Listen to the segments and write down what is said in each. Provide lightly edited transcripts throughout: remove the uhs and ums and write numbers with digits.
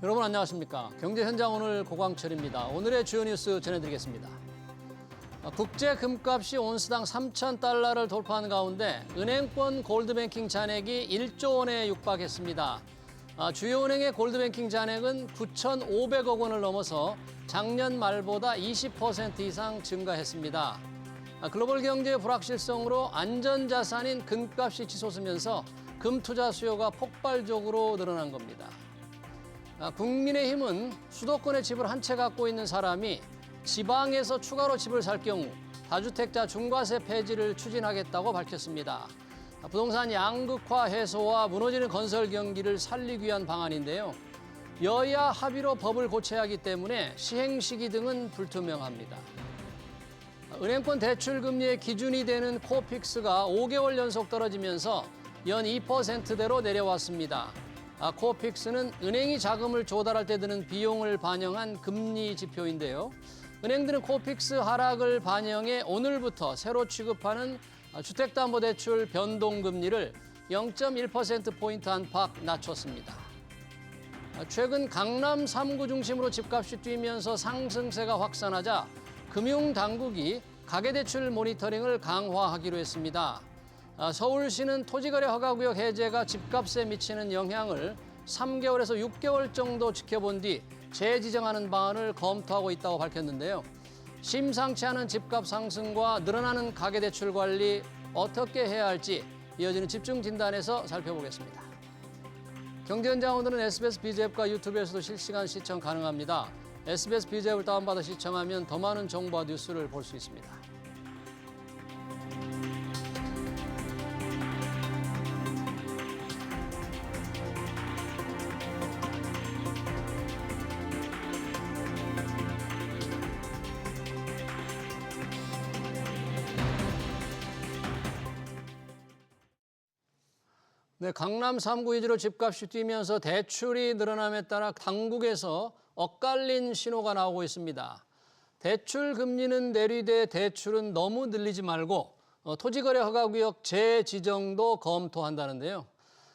여러분 안녕하십니까. 경제현장 오늘 고광철입니다. 오늘의 주요 뉴스 전해드리겠습니다. 국제 금값이 온스당 3,000달러를 돌파한 가운데 은행권 골드뱅킹 잔액이 1조 원에 육박했습니다. 주요 은행의 골드뱅킹 잔액은 9,500억 원을 넘어서 작년 말보다 20% 이상 증가했습니다. 글로벌 경제의 불확실성으로 안전자산인 금값이 치솟으면서 금 투자 수요가 폭발적으로 늘어난 겁니다. 국민의힘은 수도권에 집을 한 채 갖고 있는 사람이 지방에서 추가로 집을 살 경우 다주택자 중과세 폐지를 추진하겠다고 밝혔습니다. 부동산 양극화 해소와 무너지는 건설 경기를 살리기 위한 방안인데요. 여야 합의로 법을 고쳐야 하기 때문에 시행 시기 등은 불투명합니다. 은행권 대출 금리의 기준이 되는 코픽스가 5개월 연속 떨어지면서 연 2%대로 내려왔습니다. 코픽스는 은행이 자금을 조달할 때 드는 비용을 반영한 금리 지표인데요. 은행들은 코픽스 하락을 반영해 오늘부터 새로 취급하는 주택담보대출 변동금리를 0.1%포인트 안팎 낮췄습니다. 최근 강남 3구 중심으로 집값이 뛰면서 상승세가 확산하자 금융당국이 가계대출 모니터링을 강화하기로 했습니다. 서울시는 토지거래 허가구역 해제가 집값에 미치는 영향을 3개월에서 6개월 정도 지켜본 뒤 재지정하는 방안을 검토하고 있다고 밝혔는데요. 심상치 않은 집값 상승과 늘어나는 가계대출 관리 어떻게 해야 할지 이어지는 집중 진단에서 살펴보겠습니다. 경제현장 오늘은 SBS BG앱과 유튜브에서도 실시간 시청 가능합니다. SBS BG앱을 다운받아 시청하면 더 많은 정보와 뉴스를 볼 수 있습니다. 네, 강남 3구 위주로 집값이 뛰면서 대출이 늘어남에 따라 당국에서 엇갈린 신호가 나오고 있습니다. 대출 금리는 내리되 대출은 너무 늘리지 말고 토지거래 허가구역 재지정도 검토한다는데요.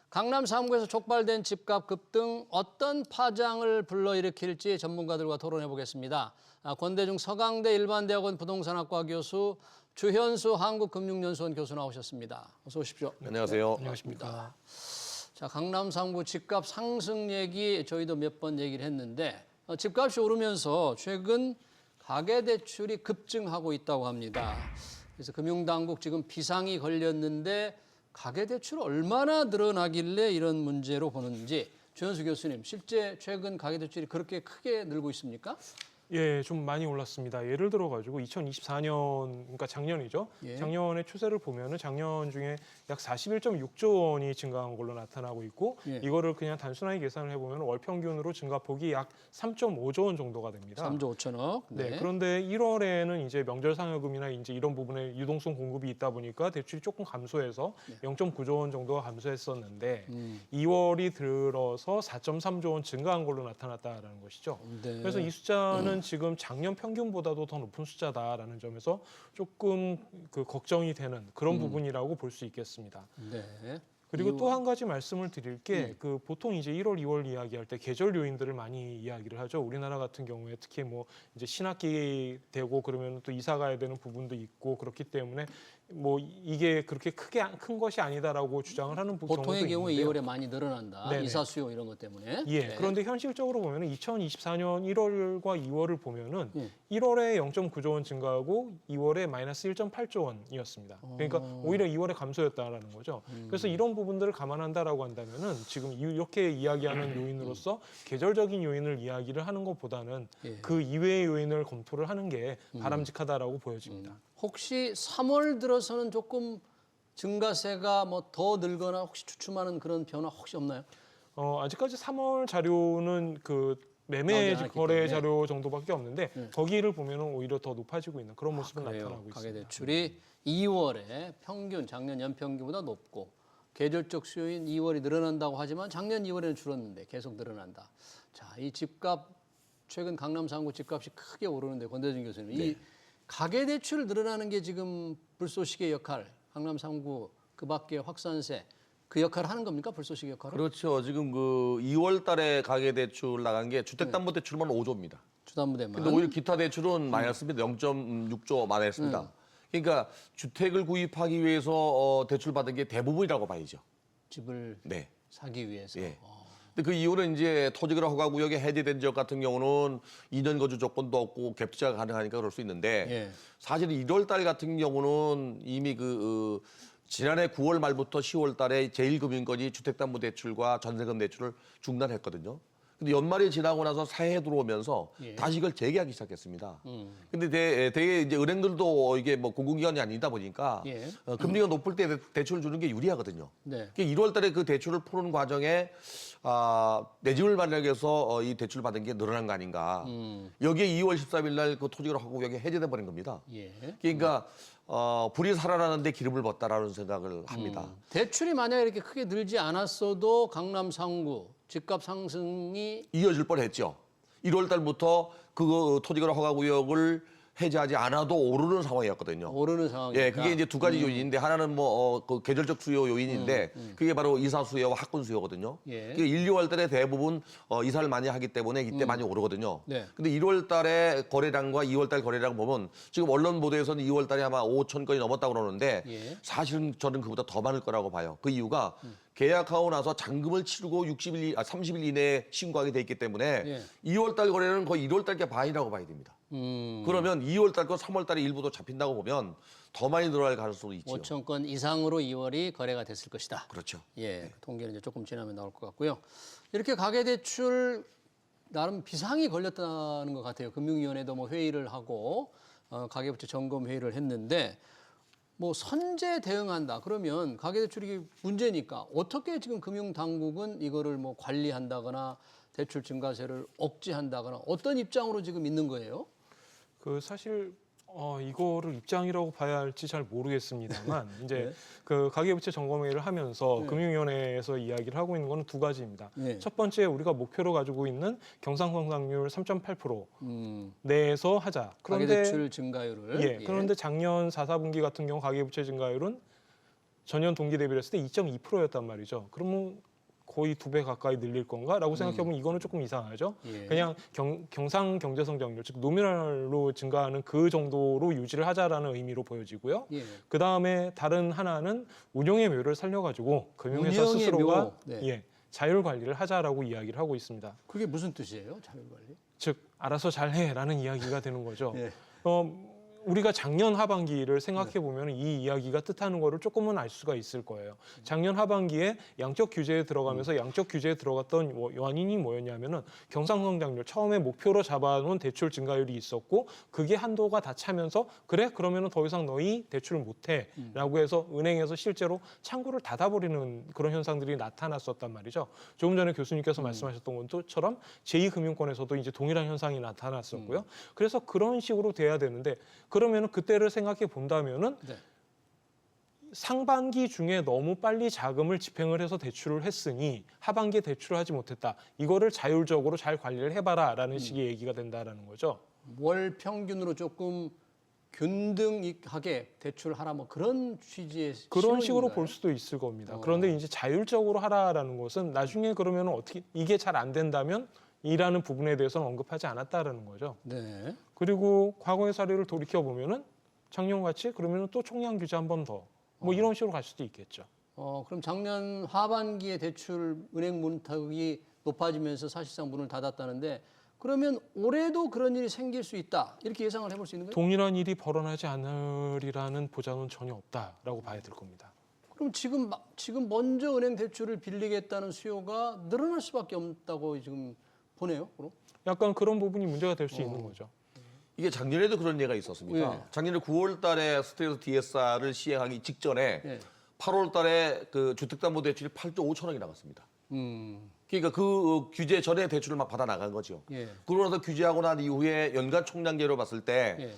강남 3구에서 촉발된 집값 급등 어떤 파장을 불러일으킬지 전문가들과 토론해 보겠습니다. 권대중 서강대 일반대학원 부동산학과 교수 주현수 한국금융연수원 교수 나오셨습니다. 어서 오십시오. 안녕하세요. 안녕하십니까. 자, 강남 3구 집값 상승 얘기 저희도 몇 번 얘기를 했는데 집값이 오르면서 최근 가계대출이 급증하고 있다고 합니다. 그래서 금융당국 지금 비상이 걸렸는데 가계대출 얼마나 늘어나길래 이런 문제로 보는지 주현수 교수님, 실제 최근 가계대출이 그렇게 크게 늘고 있습니까? 예, 좀 많이 올랐습니다. 예를 들어가지고 2024년, 그러니까 작년이죠. 예. 작년의 추세를 보면은 작년 중에 약 41.6조 원이 증가한 걸로 나타나고 있고, 예. 이거를 그냥 단순하게 계산을 해보면 월 평균으로 증가폭이 약 3.5조 원 정도가 됩니다. 3조 5천억. 네. 그런데 1월에는 이제 명절 상여금이나 이제 이런 부분에 유동성 공급이 있다 보니까 대출이 조금 감소해서 0.9조 원 정도가 감소했었는데 2월이 들어서 4.3조 원 증가한 걸로 나타났다라는 것이죠. 네. 그래서 이 숫자는 지금 작년 평균보다도 더 높은 숫자다라는 점에서 조금 그 걱정이 되는 그런 부분이라고 볼 수 있겠습니다. 네. 그리고 또 한 가지 말씀을 드릴 게 그 보통 이제 1월, 2월 이야기할 때 계절 요인들을 많이 이야기를 하죠. 우리나라 같은 경우에 특히 뭐 이제 신학기 되고 그러면 또 이사 가야 되는 부분도 있고 그렇기 때문에 뭐 이게 그렇게 큰 것이 아니다라고 주장을 하는 경우도 보통의 경우에 있는데요. 2월에 많이 늘어난다. 네네. 이사 수요 이런 것 때문에. 예. 네. 그런데 현실적으로 보면은 2024년 1월과 2월을 보면은 예. 1월에 0.9조 원 증가하고 2월에 마이너스 1.8조 원이었습니다. 그러니까 오히려 2월에 감소였다라는 거죠. 그래서 이런 부분들을 감안한다라고 한다면은 지금 이렇게 이야기하는 요인으로서 계절적인 요인을 이야기를 하는 것보다는 예. 그 이외의 요인을 검토를 하는 게 바람직하다라고 보여집니다. 혹시 3월 들어서는 조금 증가세가 뭐 더 늘거나 혹시 주춤하는 그런 변화 혹시 없나요? 아직까지 3월 자료는 그 매매 나오지 않았기 거래 때문에. 자료 정도밖에 없는데 거기를 보면은 오히려 더 높아지고 있는 그런 모습은 그래요. 나타나고 있습니다. 가계대출이 2월에 평균 작년 연평균보다 높고 계절적 수요인 2월이 늘어난다고 하지만 작년 2월에는 줄었는데 계속 늘어난다. 자, 이 집값 최근 강남 3구 집값이 크게 오르는데 권대중 교수님, 이 가계대출 늘어나는 게 지금 불쏘시개 역할, 강남 3구 그 밖에 확산세 그 역할을 하는 겁니까? 불쏘시개 역할을? 그렇죠. 지금 그 2월 달에 가계대출 나간 게 주택담보대출만 5조입니다. 주담부대만. 근데 오히려 기타 대출은 많이 했습니다. 0.6조 많이 했습니다. 그러니까 주택을 구입하기 위해서 대출 받은 게 대부분이라고 봐야죠. 집을 네. 사기 위해서. 예. 근데 그 이후는 이제 토지거래 허가 구역이 해제된 지역 같은 경우는 2년 거주 조건도 없고 갭 투자가 가능하니까 그럴 수 있는데 예. 사실 1월 달 같은 경우는 이미 지난해 9월 말부터 10월 달에 제1금융권이 주택담보대출과 전세금 대출을 중단했거든요. 근데 연말이 지나고 나서 새해 들어오면서 예. 다시 이걸 재개하기 시작했습니다. 근데 되게 이제 은행들도 이게 뭐 공공기관이 아니다 보니까 예. 금리가 높을 때 대출을 주는 게 유리하거든요. 네. 1월 달에 그 대출을 푸는 과정에 내 집을 마련하기 위해서 이 대출을 받은 게 늘어난 거 아닌가. 여기에 2월 13일 날 그 토지거래 허가 구역이 해제돼 버린 겁니다. 예. 그러니까 불이 살아나는데 기름을 붓다라는 생각을 합니다. 대출이 만약에 이렇게 크게 늘지 않았어도 강남 상구 집값 상승이 이어질 뻔했죠. 1월 달부터 그 토지거래 허가 구역을 해제하지 않아도 오르는 상황이었거든요. 오르는 상황이니까. 예, 그게 이제 두 가지 요인인데 하나는 그 계절적 수요 요인인데 그게 바로 이사 수요와 학군 수요거든요. 예. 그게 1, 2월 달에 대부분 이사를 많이 하기 때문에 이때 많이 오르거든요. 네. 근데 1월 달에 거래량과 2월 달 거래량 보면 지금 언론 보도에서는 2월 달에 아마 5천 건이 넘었다고 그러는데 예. 사실은 저는 그보다 더 많을 거라고 봐요. 그 이유가 계약하고 나서 잔금을 치르고 30일 이내에 신고하게 돼 있기 때문에 예. 2월 달 거래는 거의 1월 달께 반이라고 봐야 됩니다. 그러면 2월 달과 3월 달에 일부도 잡힌다고 보면 더 많이 늘어날 가능성도 있죠. 5천 건 이상으로 2월이 거래가 됐을 것이다. 그렇죠. 예, 그 통계는 이제 조금 지나면 나올 것 같고요. 이렇게 가계대출 나름 비상이 걸렸다는 것 같아요. 금융위원회도 뭐 회의를 하고 가계부채 점검 회의를 했는데 뭐 선제 대응한다. 그러면 가계대출이 문제니까 어떻게 지금 금융당국은 이거를 뭐 관리한다거나 대출 증가세를 억제한다거나 어떤 입장으로 지금 있는 거예요? 그 사실 이거를 입장이라고 봐야 할지 잘 모르겠습니다만 이제 네. 그 가계부채 점검회의를 하면서 금융위원회에서 이야기를 하고 있는 거는 두 가지입니다. 네. 첫 번째 우리가 목표로 가지고 있는 경상성장률 3.8% 내에서 하자. 가계대출 증가율을. 예, 그런데 작년 4, 4분기 같은 경우 가계부채 증가율은 전년 동기 대비를 했을 때 2.2%였단 말이죠. 그러면 거의 2배 가까이 늘릴 건가라고 생각해보면 이거는 조금 이상하죠. 예. 그냥 경상 경제성장률, 즉 노미널로 증가하는 그 정도로 유지를 하자라는 의미로 보여지고요. 예. 그 다음에 다른 하나는 운용의 묘를 살려가지고 금융회사 운용의 스스로가 묘. 네. 예, 자율 관리를 하자라고 이야기를 하고 있습니다. 그게 무슨 뜻이에요? 자율관리? 즉 알아서 잘해라는 이야기가 되는 거죠. 예. 우리가 작년 하반기를 생각해 보면 이 이야기가 뜻하는 거를 조금은 알 수가 있을 거예요. 작년 하반기에 양적 규제에 들어가면서 양적 규제에 들어갔던 원인이 뭐였냐면은 경상성장률 처음에 목표로 잡아놓은 대출 증가율이 있었고 그게 한도가 다 차면서 그래 그러면은 더 이상 너희 대출을 못해라고 해서 은행에서 실제로 창구를 닫아버리는 그런 현상들이 나타났었단 말이죠. 조금 전에 교수님께서 말씀하셨던 것처럼 제2금융권에서도 이제 동일한 현상이 나타났었고요. 그래서 그런 식으로 돼야 되는데. 그러면은 그때를 생각해 본다면은 네. 상반기 중에 너무 빨리 자금을 집행을 해서 대출을 했으니 하반기에 대출을 하지 못했다. 이거를 자율적으로 잘 관리를 해봐라라는 식의 얘기가 된다라는 거죠. 월 평균으로 조금 균등하게 대출하라 뭐 그런 취지의 그런 식으로 신호인가요? 볼 수도 있을 겁니다. 그런데 이제 자율적으로 하라라는 것은 나중에 그러면 어떻게 이게 잘 안 된다면 이라는 부분에 대해서는 언급하지 않았다라는 거죠. 네. 그리고 과거의 사례를 돌이켜 보면은 작년같이 그러면은 또 총량 규제 한 번 더 뭐 이런 식으로 갈 수도 있겠죠. 그럼 작년 하반기에 대출 은행 문턱이 높아지면서 사실상 문을 닫았다는데 그러면 올해도 그런 일이 생길 수 있다 이렇게 예상을 해볼 수 있는 거예요? 동일한 일이 벌어나지 않으리라는 보장은 전혀 없다라고 봐야 될 겁니다. 그럼 지금 먼저 은행 대출을 빌리겠다는 수요가 늘어날 수밖에 없다고 지금 보네요. 그럼? 약간 그런 부분이 문제가 될 수 있는 거죠. 이게 작년에도 그런 예가 있었습니다. 예. 작년에 9월 달에 스트레스 DSR을 시행하기 직전에 예. 8월 달에 그 주택담보대출이 8조 5천억이 나갔습니다. 음. 그러니까 그 규제 전에 대출을 막 받아 나간 거죠. 예. 그러고 나서 규제하고 난 이후에 연간 총량계로 봤을 때 예.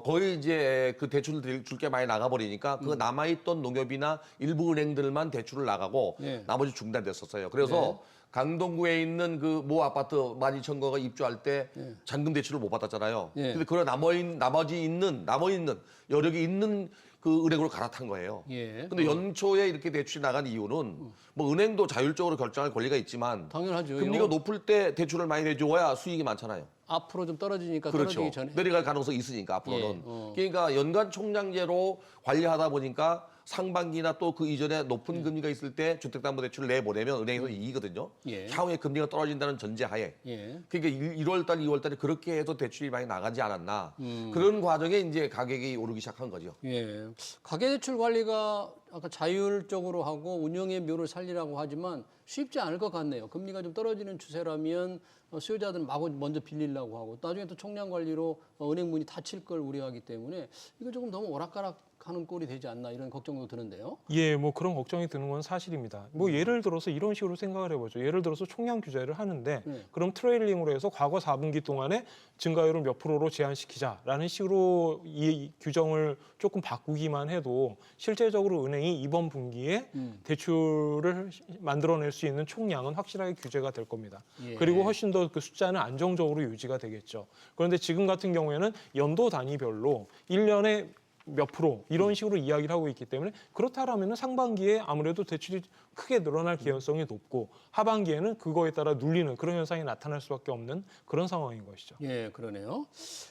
거의 이제 그 대출을 줄 게 많이 나가버리니까 그 남아있던 농협이나 일부 은행들만 대출을 나가고 예. 나머지 중단됐었어요. 그래서 강동구에 있는 그 모 아파트 12,000거가 입주할 때 잔금 대출을 못 받았잖아요. 예. 근데 그런 남아있는 여력이 있는 그 은행으로 갈아탄 거예요. 예. 근데 연초에 이렇게 대출이 나간 이유는 뭐 은행도 자율적으로 결정할 권리가 있지만 당연하죠. 금리가 이거 높을 때 대출을 많이 내줘야 수익이 많잖아요. 앞으로 좀 떨어지니까 그렇죠. 떨어지기 전에. 내려갈 가능성이 있으니까 앞으로는. 예, 그러니까 연간 총량제로 관리하다 보니까 상반기나 또 그 이전에 높은 금리가 있을 때 주택담보대출을 내보내면 은행에서 이기거든요. 예. 향후에 금리가 떨어진다는 전제하에. 예. 그러니까 1월 달, 2월 달에 그렇게 해서 대출이 많이 나가지 않았나. 그런 과정에 이제 가격이 오르기 시작한 거죠. 예. 가계대출 관리가 아까 자율적으로 하고 운영의 묘를 살리라고 하지만 쉽지 않을 것 같네요. 금리가 좀 떨어지는 추세라면 수요자들은 마구 먼저 빌리려고 하고 나중에 또 총량 관리로 은행 문이 닫힐 걸 우려하기 때문에 이거 조금 너무 오락가락하는 꼴이 되지 않나 이런 걱정도 드는데요. 예, 뭐 그런 걱정이 드는 건 사실입니다. 뭐 예를 들어서 이런 식으로 생각을 해보죠. 예를 들어서 총량 규제를 하는데 그럼 트레일링으로 해서 과거 4분기 동안에 증가율을 몇 프로로 제한시키자라는 식으로 이 규정을 조금 바꾸기만 해도 실제적으로 은행이 이번 분기에 대출을 만들어낼 수 있는 총량은 확실하게 규제가 될 겁니다. 예. 그리고 훨씬 더 그 숫자는 안정적으로 유지가 되겠죠. 그런데 지금 같은 경우에는 연도 단위별로 1년에 몇 프로 이런 식으로 이야기를 하고 있기 때문에 그렇다라면 상반기에 아무래도 대출이 크게 늘어날 개연성이 높고 하반기에는 그거에 따라 눌리는 그런 현상이 나타날 수밖에 없는 그런 상황인 것이죠. 예, 그러네요.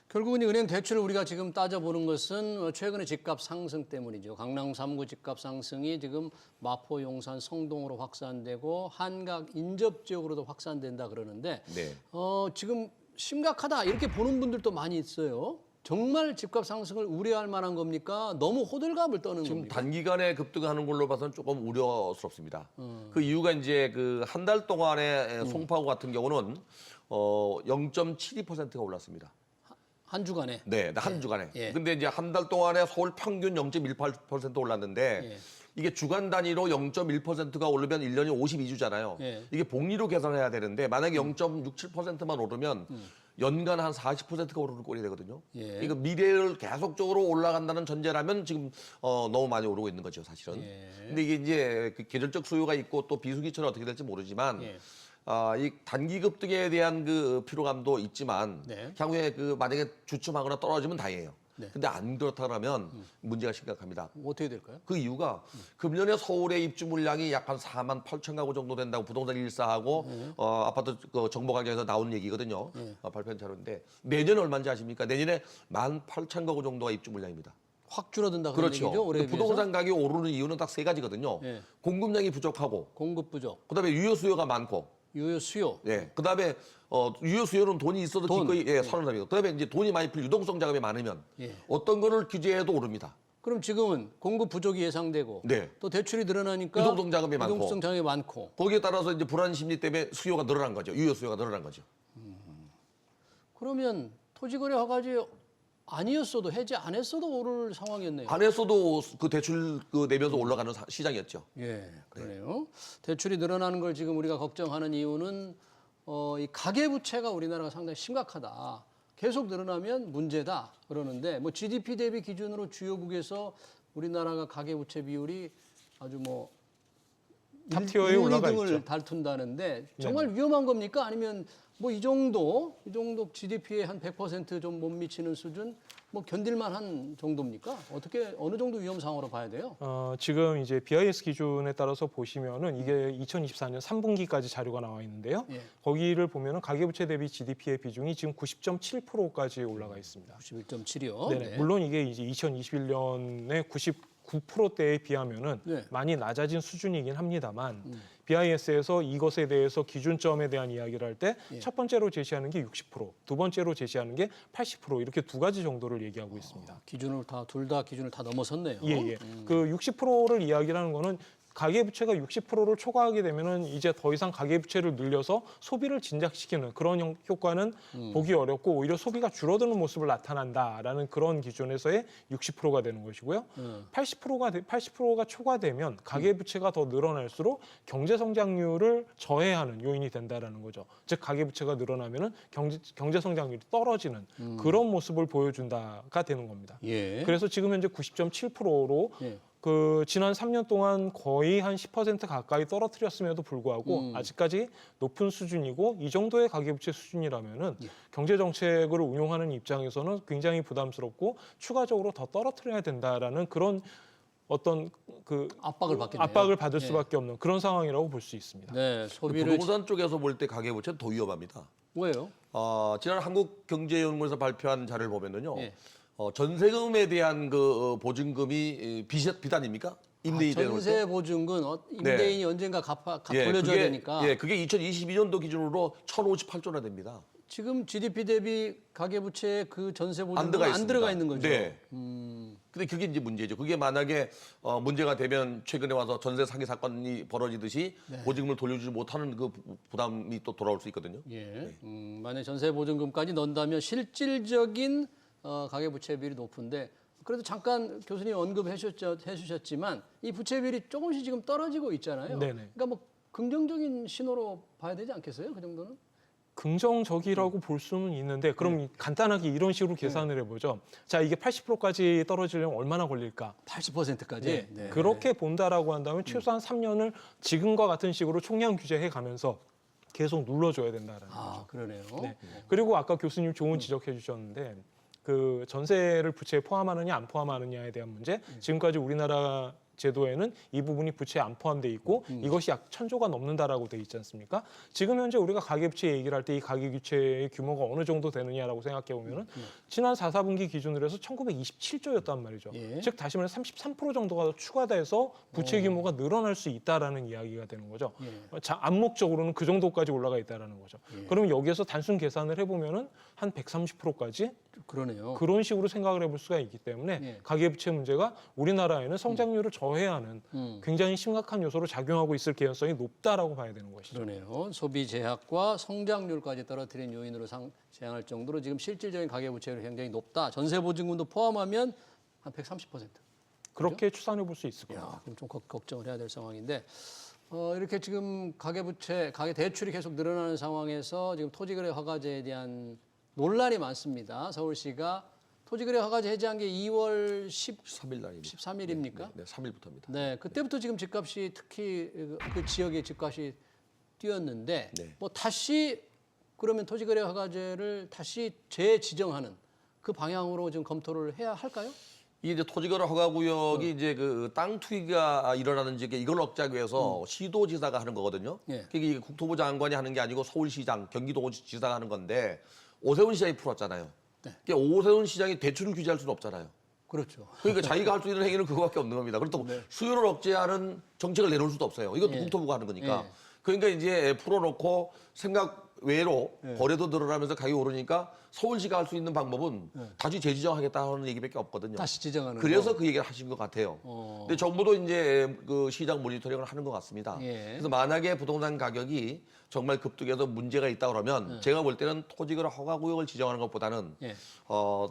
결국은 이 은행 대출을 우리가 지금 따져보는 것은 최근의 집값 상승 때문이죠. 강남 3구 집값 상승이 지금 마포, 용산, 성동으로 확산되고 한각 인접 지역으로도 확산된다 그러는데 네. 지금 심각하다 이렇게 보는 분들도 많이 있어요. 정말 집값 상승을 우려할 만한 겁니까? 너무 호들갑을 떠는 지금 겁니까? 단기간에 급등하는 걸로 봐서는 조금 우려스럽습니다. 그 이유가 이제 그 한 달 동안에 송파구 같은 경우는 0.72%가 올랐습니다. 한 주간에. 네, 한 주간에. 예. 근데 이제 한 달 동안에 서울 평균 0.18% 올랐는데 예. 이게 주간 단위로 0.1%가 오르면 1년이 52주잖아요. 예. 이게 복리로 계산해야 되는데 만약에 0.67%만 오르면 연간 한 40%가 오르는 꼴이 되거든요. 예. 그러니까 미래를 계속적으로 올라간다는 전제라면 지금 너무 많이 오르고 있는 거죠, 사실은. 예. 근데 이게 이제 그 계절적 수요가 있고 또 비수기처럼 어떻게 될지 모르지만 예. 이 단기 급등에 대한 그 피로감도 있지만 네. 향후에 그 만약에 주춤하거나 떨어지면 다행이에요. 네. 근데 안 그렇다면 문제가 심각합니다. 어떻게 될까요? 그 이유가 금년에 서울의 입주 물량이 약 한 4만 8천 가구 정도 된다고 부동산 1사하고 아파트 그 정보관계에서 나온 얘기거든요. 발표한 자료인데 내년 얼마인지 아십니까? 내년에 18,000 가구 정도가 입주 물량입니다. 확 줄어든다 그런 그렇죠. 얘기죠. 올해에 근데 부동산 가격이 오르는 이유는 딱 세 가지거든요. 예. 공급량이 부족하고, 공급 부족, 그다음에 유효 수요가 많고, 유효 수요. 예. 그다음에 유효 수요는 돈이 있어도 돈. 기꺼이 선언합니다. 그다음에 이제 돈이 많이 필 유동성 자금이 많으면 예. 어떤 거를 규제해도 오릅니다. 그럼 지금은 공급 부족이 예상되고 네. 또 대출이 늘어나니까 유동성 자금이 많고. 유동성 자금이 많고 거기에 따라서 이제 불안 심리 때문에 수요가 늘어난 거죠. 유효 수요가 늘어난 거죠. 그러면 토지거래 허가제 아니었어도 해지 안 했어도 오를 상황이었네요. 안 했어도 그 대출 그 내면서 올라가는 시장이었죠. 예, 그러네요. 대출이 늘어나는 걸 지금 우리가 걱정하는 이유는 이 가계 부채가 우리나라가 상당히 심각하다. 계속 늘어나면 문제다 그러는데 뭐 GDP 대비 기준으로 주요국에서 우리나라가 가계 부채 비율이 아주 뭐 탑 티어에 올라가 2등을 있죠. 다툰다는데 정말 위험한 겁니까? 아니면 뭐 이 정도 GDP에 한 100% 좀 못 미치는 수준 뭐 견딜만한 정도입니까? 어떻게 어느 정도 위험 상황으로 봐야 돼요? 지금 이제 BIS 기준에 따라서 보시면은 이게 2024년 3분기까지 자료가 나와 있는데요. 예. 거기를 보면은 가계부채 대비 GDP의 비중이 지금 90.7%까지 올라가 있습니다. 91.7이요. 네네. 물론 이게 이제 2021년에 99%대에 비하면은 네. 많이 낮아진 수준이긴 합니다만 BIS에서 이것에 대해서 기준점에 대한 이야기를 할 때 첫 번째로 제시하는 게 60%, 두 번째로 제시하는 게 80% 이렇게 두 가지 정도를 얘기하고 있습니다. 기준을 다 둘 다 기준을 다 넘어섰네요. 예. 그 60%를 이야기하는 거는 가계부채가 60%를 초과하게 되면은 이제 더 이상 가계부채를 늘려서 소비를 진작시키는 그런 효과는 보기 어렵고 오히려 소비가 줄어드는 모습을 나타난다라는 그런 기준에서의 60%가 되는 것이고요. 80%가 초과되면 가계부채가 더 늘어날수록 경제 성장률을 저해하는 요인이 된다라는 거죠. 즉 가계부채가 늘어나면은 경제 성장률이 떨어지는 그런 모습을 보여준다가 되는 겁니다. 예. 그래서 지금 현재 90.7%로 예. 그 지난 3년 동안 거의 한 10% 가까이 떨어뜨렸음에도 불구하고 아직까지 높은 수준이고 이 정도의 가계부채 수준이라면은 경제 정책을 운용하는 입장에서는 굉장히 부담스럽고 추가적으로 더 떨어뜨려야 된다라는 그런 어떤 그 압박을 받을 수밖에 없는 그런 상황이라고 볼 수 있습니다. 네, 소비를 부동산 쪽에서 볼 때 가계부채는 더 위험합니다. 왜요? 지난 한국경제연구원에서 발표한 자료를 보면은요. 예. 전세금에 대한 그 보증금이 빚 아닙니까? 임대인에 전세 보증금 임대인이 언젠가 돌려줘야 되니까. 그게 2022년도 기준으로 1,058조나 됩니다. 지금 GDP 대비 가계부채에 그 전세 안 보증금 들어가 안 있습니다. 들어가 있는 거죠. 네. 근데 그게 이제 문제죠. 그게 만약에 문제가 되면 최근에 와서 전세 사기 사건이 벌어지듯이 보증금을 돌려주지 못하는 그 부담이 또 돌아올 수 있거든요. 예. 만약 전세 보증금까지 넣는다면 실질적인 가계부채 비율이 높은데 그래도 잠깐 교수님 언급해 주셨지만 이 부채 비율이 조금씩 지금 떨어지고 있잖아요. 네네. 그러니까 뭐 긍정적인 신호로 봐야 되지 않겠어요? 그 정도는? 긍정적이라고 볼 수는 있는데 그럼 간단하게 이런 식으로 계산을 해보죠. 자, 이게 80%까지 떨어지려면 얼마나 걸릴까? 80%까지? 네. 그렇게 본다라고 한다면 최소한 3년을 지금과 같은 식으로 총량 규제해 가면서 계속 눌러줘야 된다라는 거죠. 그러네요. 네. 그리고 아까 교수님 좋은 지적해 주셨는데 그 전세를 부채에 포함하느냐 안 포함하느냐에 대한 문제. 지금까지 우리나라 제도에는 이 부분이 부채에 안 포함돼 있고 이것이 약 1,000조가 넘는다라고 돼 있지 않습니까? 지금 현재 우리가 가계부채 얘기를 할 때 이 가계부채의 규모가 어느 정도 되느냐라고 생각해 보면은 지난 4, 4분기 기준으로 해서 1927조였단 말이죠. 예. 즉 다시 말해 33% 정도가 더 추가돼서 부채 규모가 늘어날 수 있다라는 이야기가 되는 거죠. 자, 암묵적으로는 그 정도까지 올라가 있다라는 거죠. 그러면 여기에서 단순 계산을 해보면은 한 130%까지 그러네요. 그런 식으로 생각을 해볼 수가 있기 때문에 가계부채 문제가 우리나라에는 성장률을 저해하는 굉장히 심각한 요소로 작용하고 있을 개연성이 높다라고 봐야 되는 것이죠. 그러네요. 소비 제약과 성장률까지 떨어뜨린 요인으로 제한할 정도로 지금 실질적인 가계부채율이 굉장히 높다. 전세 보증금도 포함하면 한 130%. 그렇게 추산해 볼 수 있을 겁니다. 야, 그럼 좀 걱정을 해야 될 상황인데 이렇게 지금 가계 대출이 계속 늘어나는 상황에서 지금 토지거래 허가제에 대한 논란이 많습니다. 서울시가 토지거래 허가제 해제한 게 2월 3일 날입니다. 13일입니까? 네, 3일부터입니다. 네, 그때부터 지금 집값이 특히 그 지역의 집값이 뛰었는데 뭐 다시 그러면 토지거래 허가제를 다시 재지정하는 그 방향으로 지금 검토를 해야 할까요? 이게 이제 토지거래 허가구역이 이제 그 땅 투기가 일어나는 지역에 이걸 억제하기 위해서 시도지사가 하는 거거든요. 예. 그게 국토부 장관이 하는 게 아니고 서울시장, 경기도지사가 하는 건데 오세훈 시장이 풀었잖아요. 그러니까 오세훈 시장이 대출을 규제할 수는 없잖아요. 그렇죠. 그러니까 자기가 할 수 있는 행위는 그거밖에 없는 겁니다. 그렇다고 수요를 억제하는 정책을 내놓을 수도 없어요. 이것도 국토부가 하는 거니까. 그러니까 이제 풀어놓고 생각 외로 거래도 늘어나면서 가격이 오르니까 서울시가 할 수 있는 방법은 다시 재지정하겠다는 얘기밖에 없거든요. 다시 지정하는 그래서 거. 그 얘기를 하신 것 같아요. 근데 정부도 이제 그 시장 모니터링을 하는 것 같습니다. 그래서 만약에 부동산 가격이 정말 급등해서 문제가 있다 그러면 제가 볼 때는 토지거래 허가구역을 지정하는 것보다는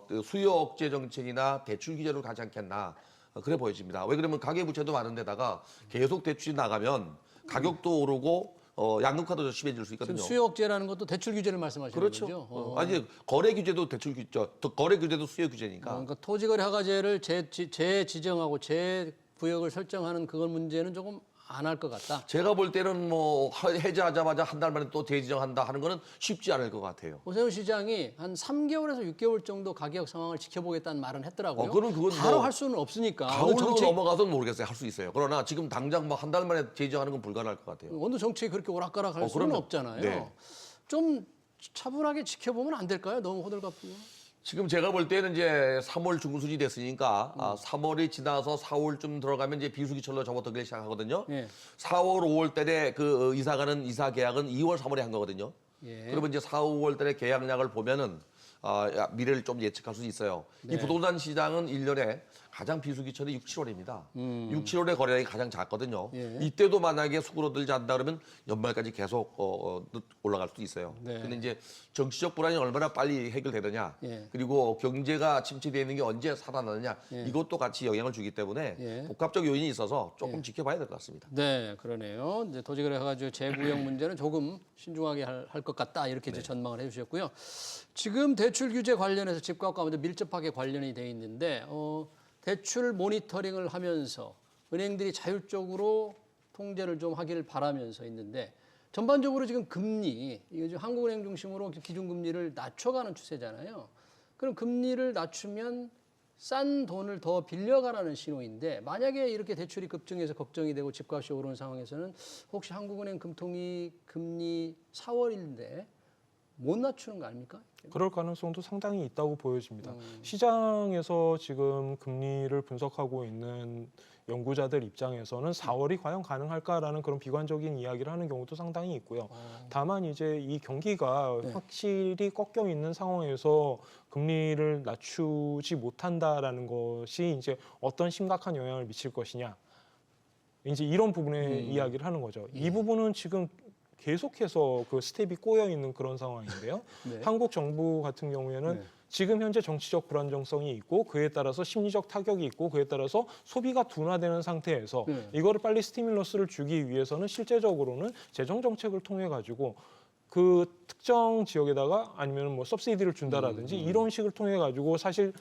그 수요 억제 정책이나 대출 규제를 가지 않겠나 그래 보여집니다. 왜 그러면 가계부채도 많은데다가 계속 대출이 나가면 가격도 오르고 양극화도 심해질 수 있거든요. 지금 수요 억제라는 것도 대출 규제를 말씀하시는 그렇죠. 거죠? 아니 거래 규제도 대출 규제, 거래 규제도 수요 규제니까. 그러니까 토지거래 허가제를 재지정하고 재구역을 설정하는 그걸 문제는 조금 안 할 것 같다. 제가 볼 때는 뭐 해제하자마자 한 달 만에 또 재지정한다 하는 거는 쉽지 않을 것 같아요. 오세훈 시장이 한 3개월에서 6개월 정도 가격 상황을 지켜보겠다는 말은 했더라고요. 그건 바로 뭐 할 수는 없으니까. 가을로 넘어가서는 모르겠어요. 할 수 있어요. 그러나 지금 당장 뭐 한 달 만에 재지정하는 건 불가능할 것 같아요. 어느 정책이 그렇게 오락가락할 수는 그럼요. 없잖아요. 네. 좀 차분하게 지켜보면 안 될까요? 너무 호들갑고. 지금 제가 볼 때는 이제 3월 중순이 됐으니까 3월이 지나서 4월쯤 들어가면 이제 비수기철로 접어들기 시작하거든요. 4월, 5월 달에 그 이사가는 이사 계약은 2월, 3월에 한 거거든요. 그러면 이제 4, 5월 달에 계약량을 보면은 미래를 좀 예측할 수 있어요. 이 부동산 시장은 1년에 가장 비수기철이 6, 7월입니다. 6, 7월에 거래량이 가장 작거든요. 이때도 만약에 수그러들지 않는다 그러면 연말까지 계속 올라갈 수도 있어요. 근데 이제 정치적 불안이 얼마나 빨리 해결되느냐, 그리고 경제가 침체되어 있는 게 언제 살아나느냐, 이것도 같이 영향을 주기 때문에 복합적 요인이 있어서 조금 지켜봐야 될 것 같습니다. 네, 그러네요. 이제 토지거래 해가지고 재구역 문제는 조금 신중하게 할 것 같다 이렇게 이제 전망을 해주셨고요. 지금 대출 규제 관련해서 집값과 먼저 밀접하게 관련이 돼 있는데 대출 모니터링을 하면서 은행들이 자율적으로 통제를 좀 하기를 바라면서 있는데 전반적으로 지금 금리, 이거 지금 한국은행 중심으로 기준금리를 낮춰가는 추세잖아요. 그럼 금리를 낮추면 싼 돈을 더 빌려가라는 신호인데 만약에 이렇게 대출이 급증해서 걱정이 되고 집값이 오르는 상황에서는 혹시 한국은행 금통위 금리 4월인데 못 낮추는 거 아닙니까? 그럴 가능성도 상당히 있다고 보여집니다. 시장에서 지금 금리를 분석하고 있는 연구자들 입장에서는 4월이 과연 가능할까라는 그런 비관적인 이야기를 하는 경우도 상당히 있고요. 다만 이제 이 경기가 네. 확실히 꺾여 있는 상황에서 금리를 낮추지 못한다라는 것이 이제 어떤 심각한 영향을 미칠 것이냐. 이제 이런 부분의 이야기를 하는 거죠. 이 부분은 지금 계속해서 그 스텝이 꼬여 있는 그런 상황인데요. 네. 한국 정부 같은 경우에는 네. 지금 현재 정치적 불안정성이 있고 그에 따라서 심리적 타격이 있고 그에 따라서 소비가 둔화되는 상태에서 네. 이거를 빨리 스티뮬러스를 주기 위해서는 실제적으로는 재정 정책을 통해 가지고 그 특정 지역에다가 아니면 뭐 서브시디를 준다라든지 이런 식을 통해 가지고 사실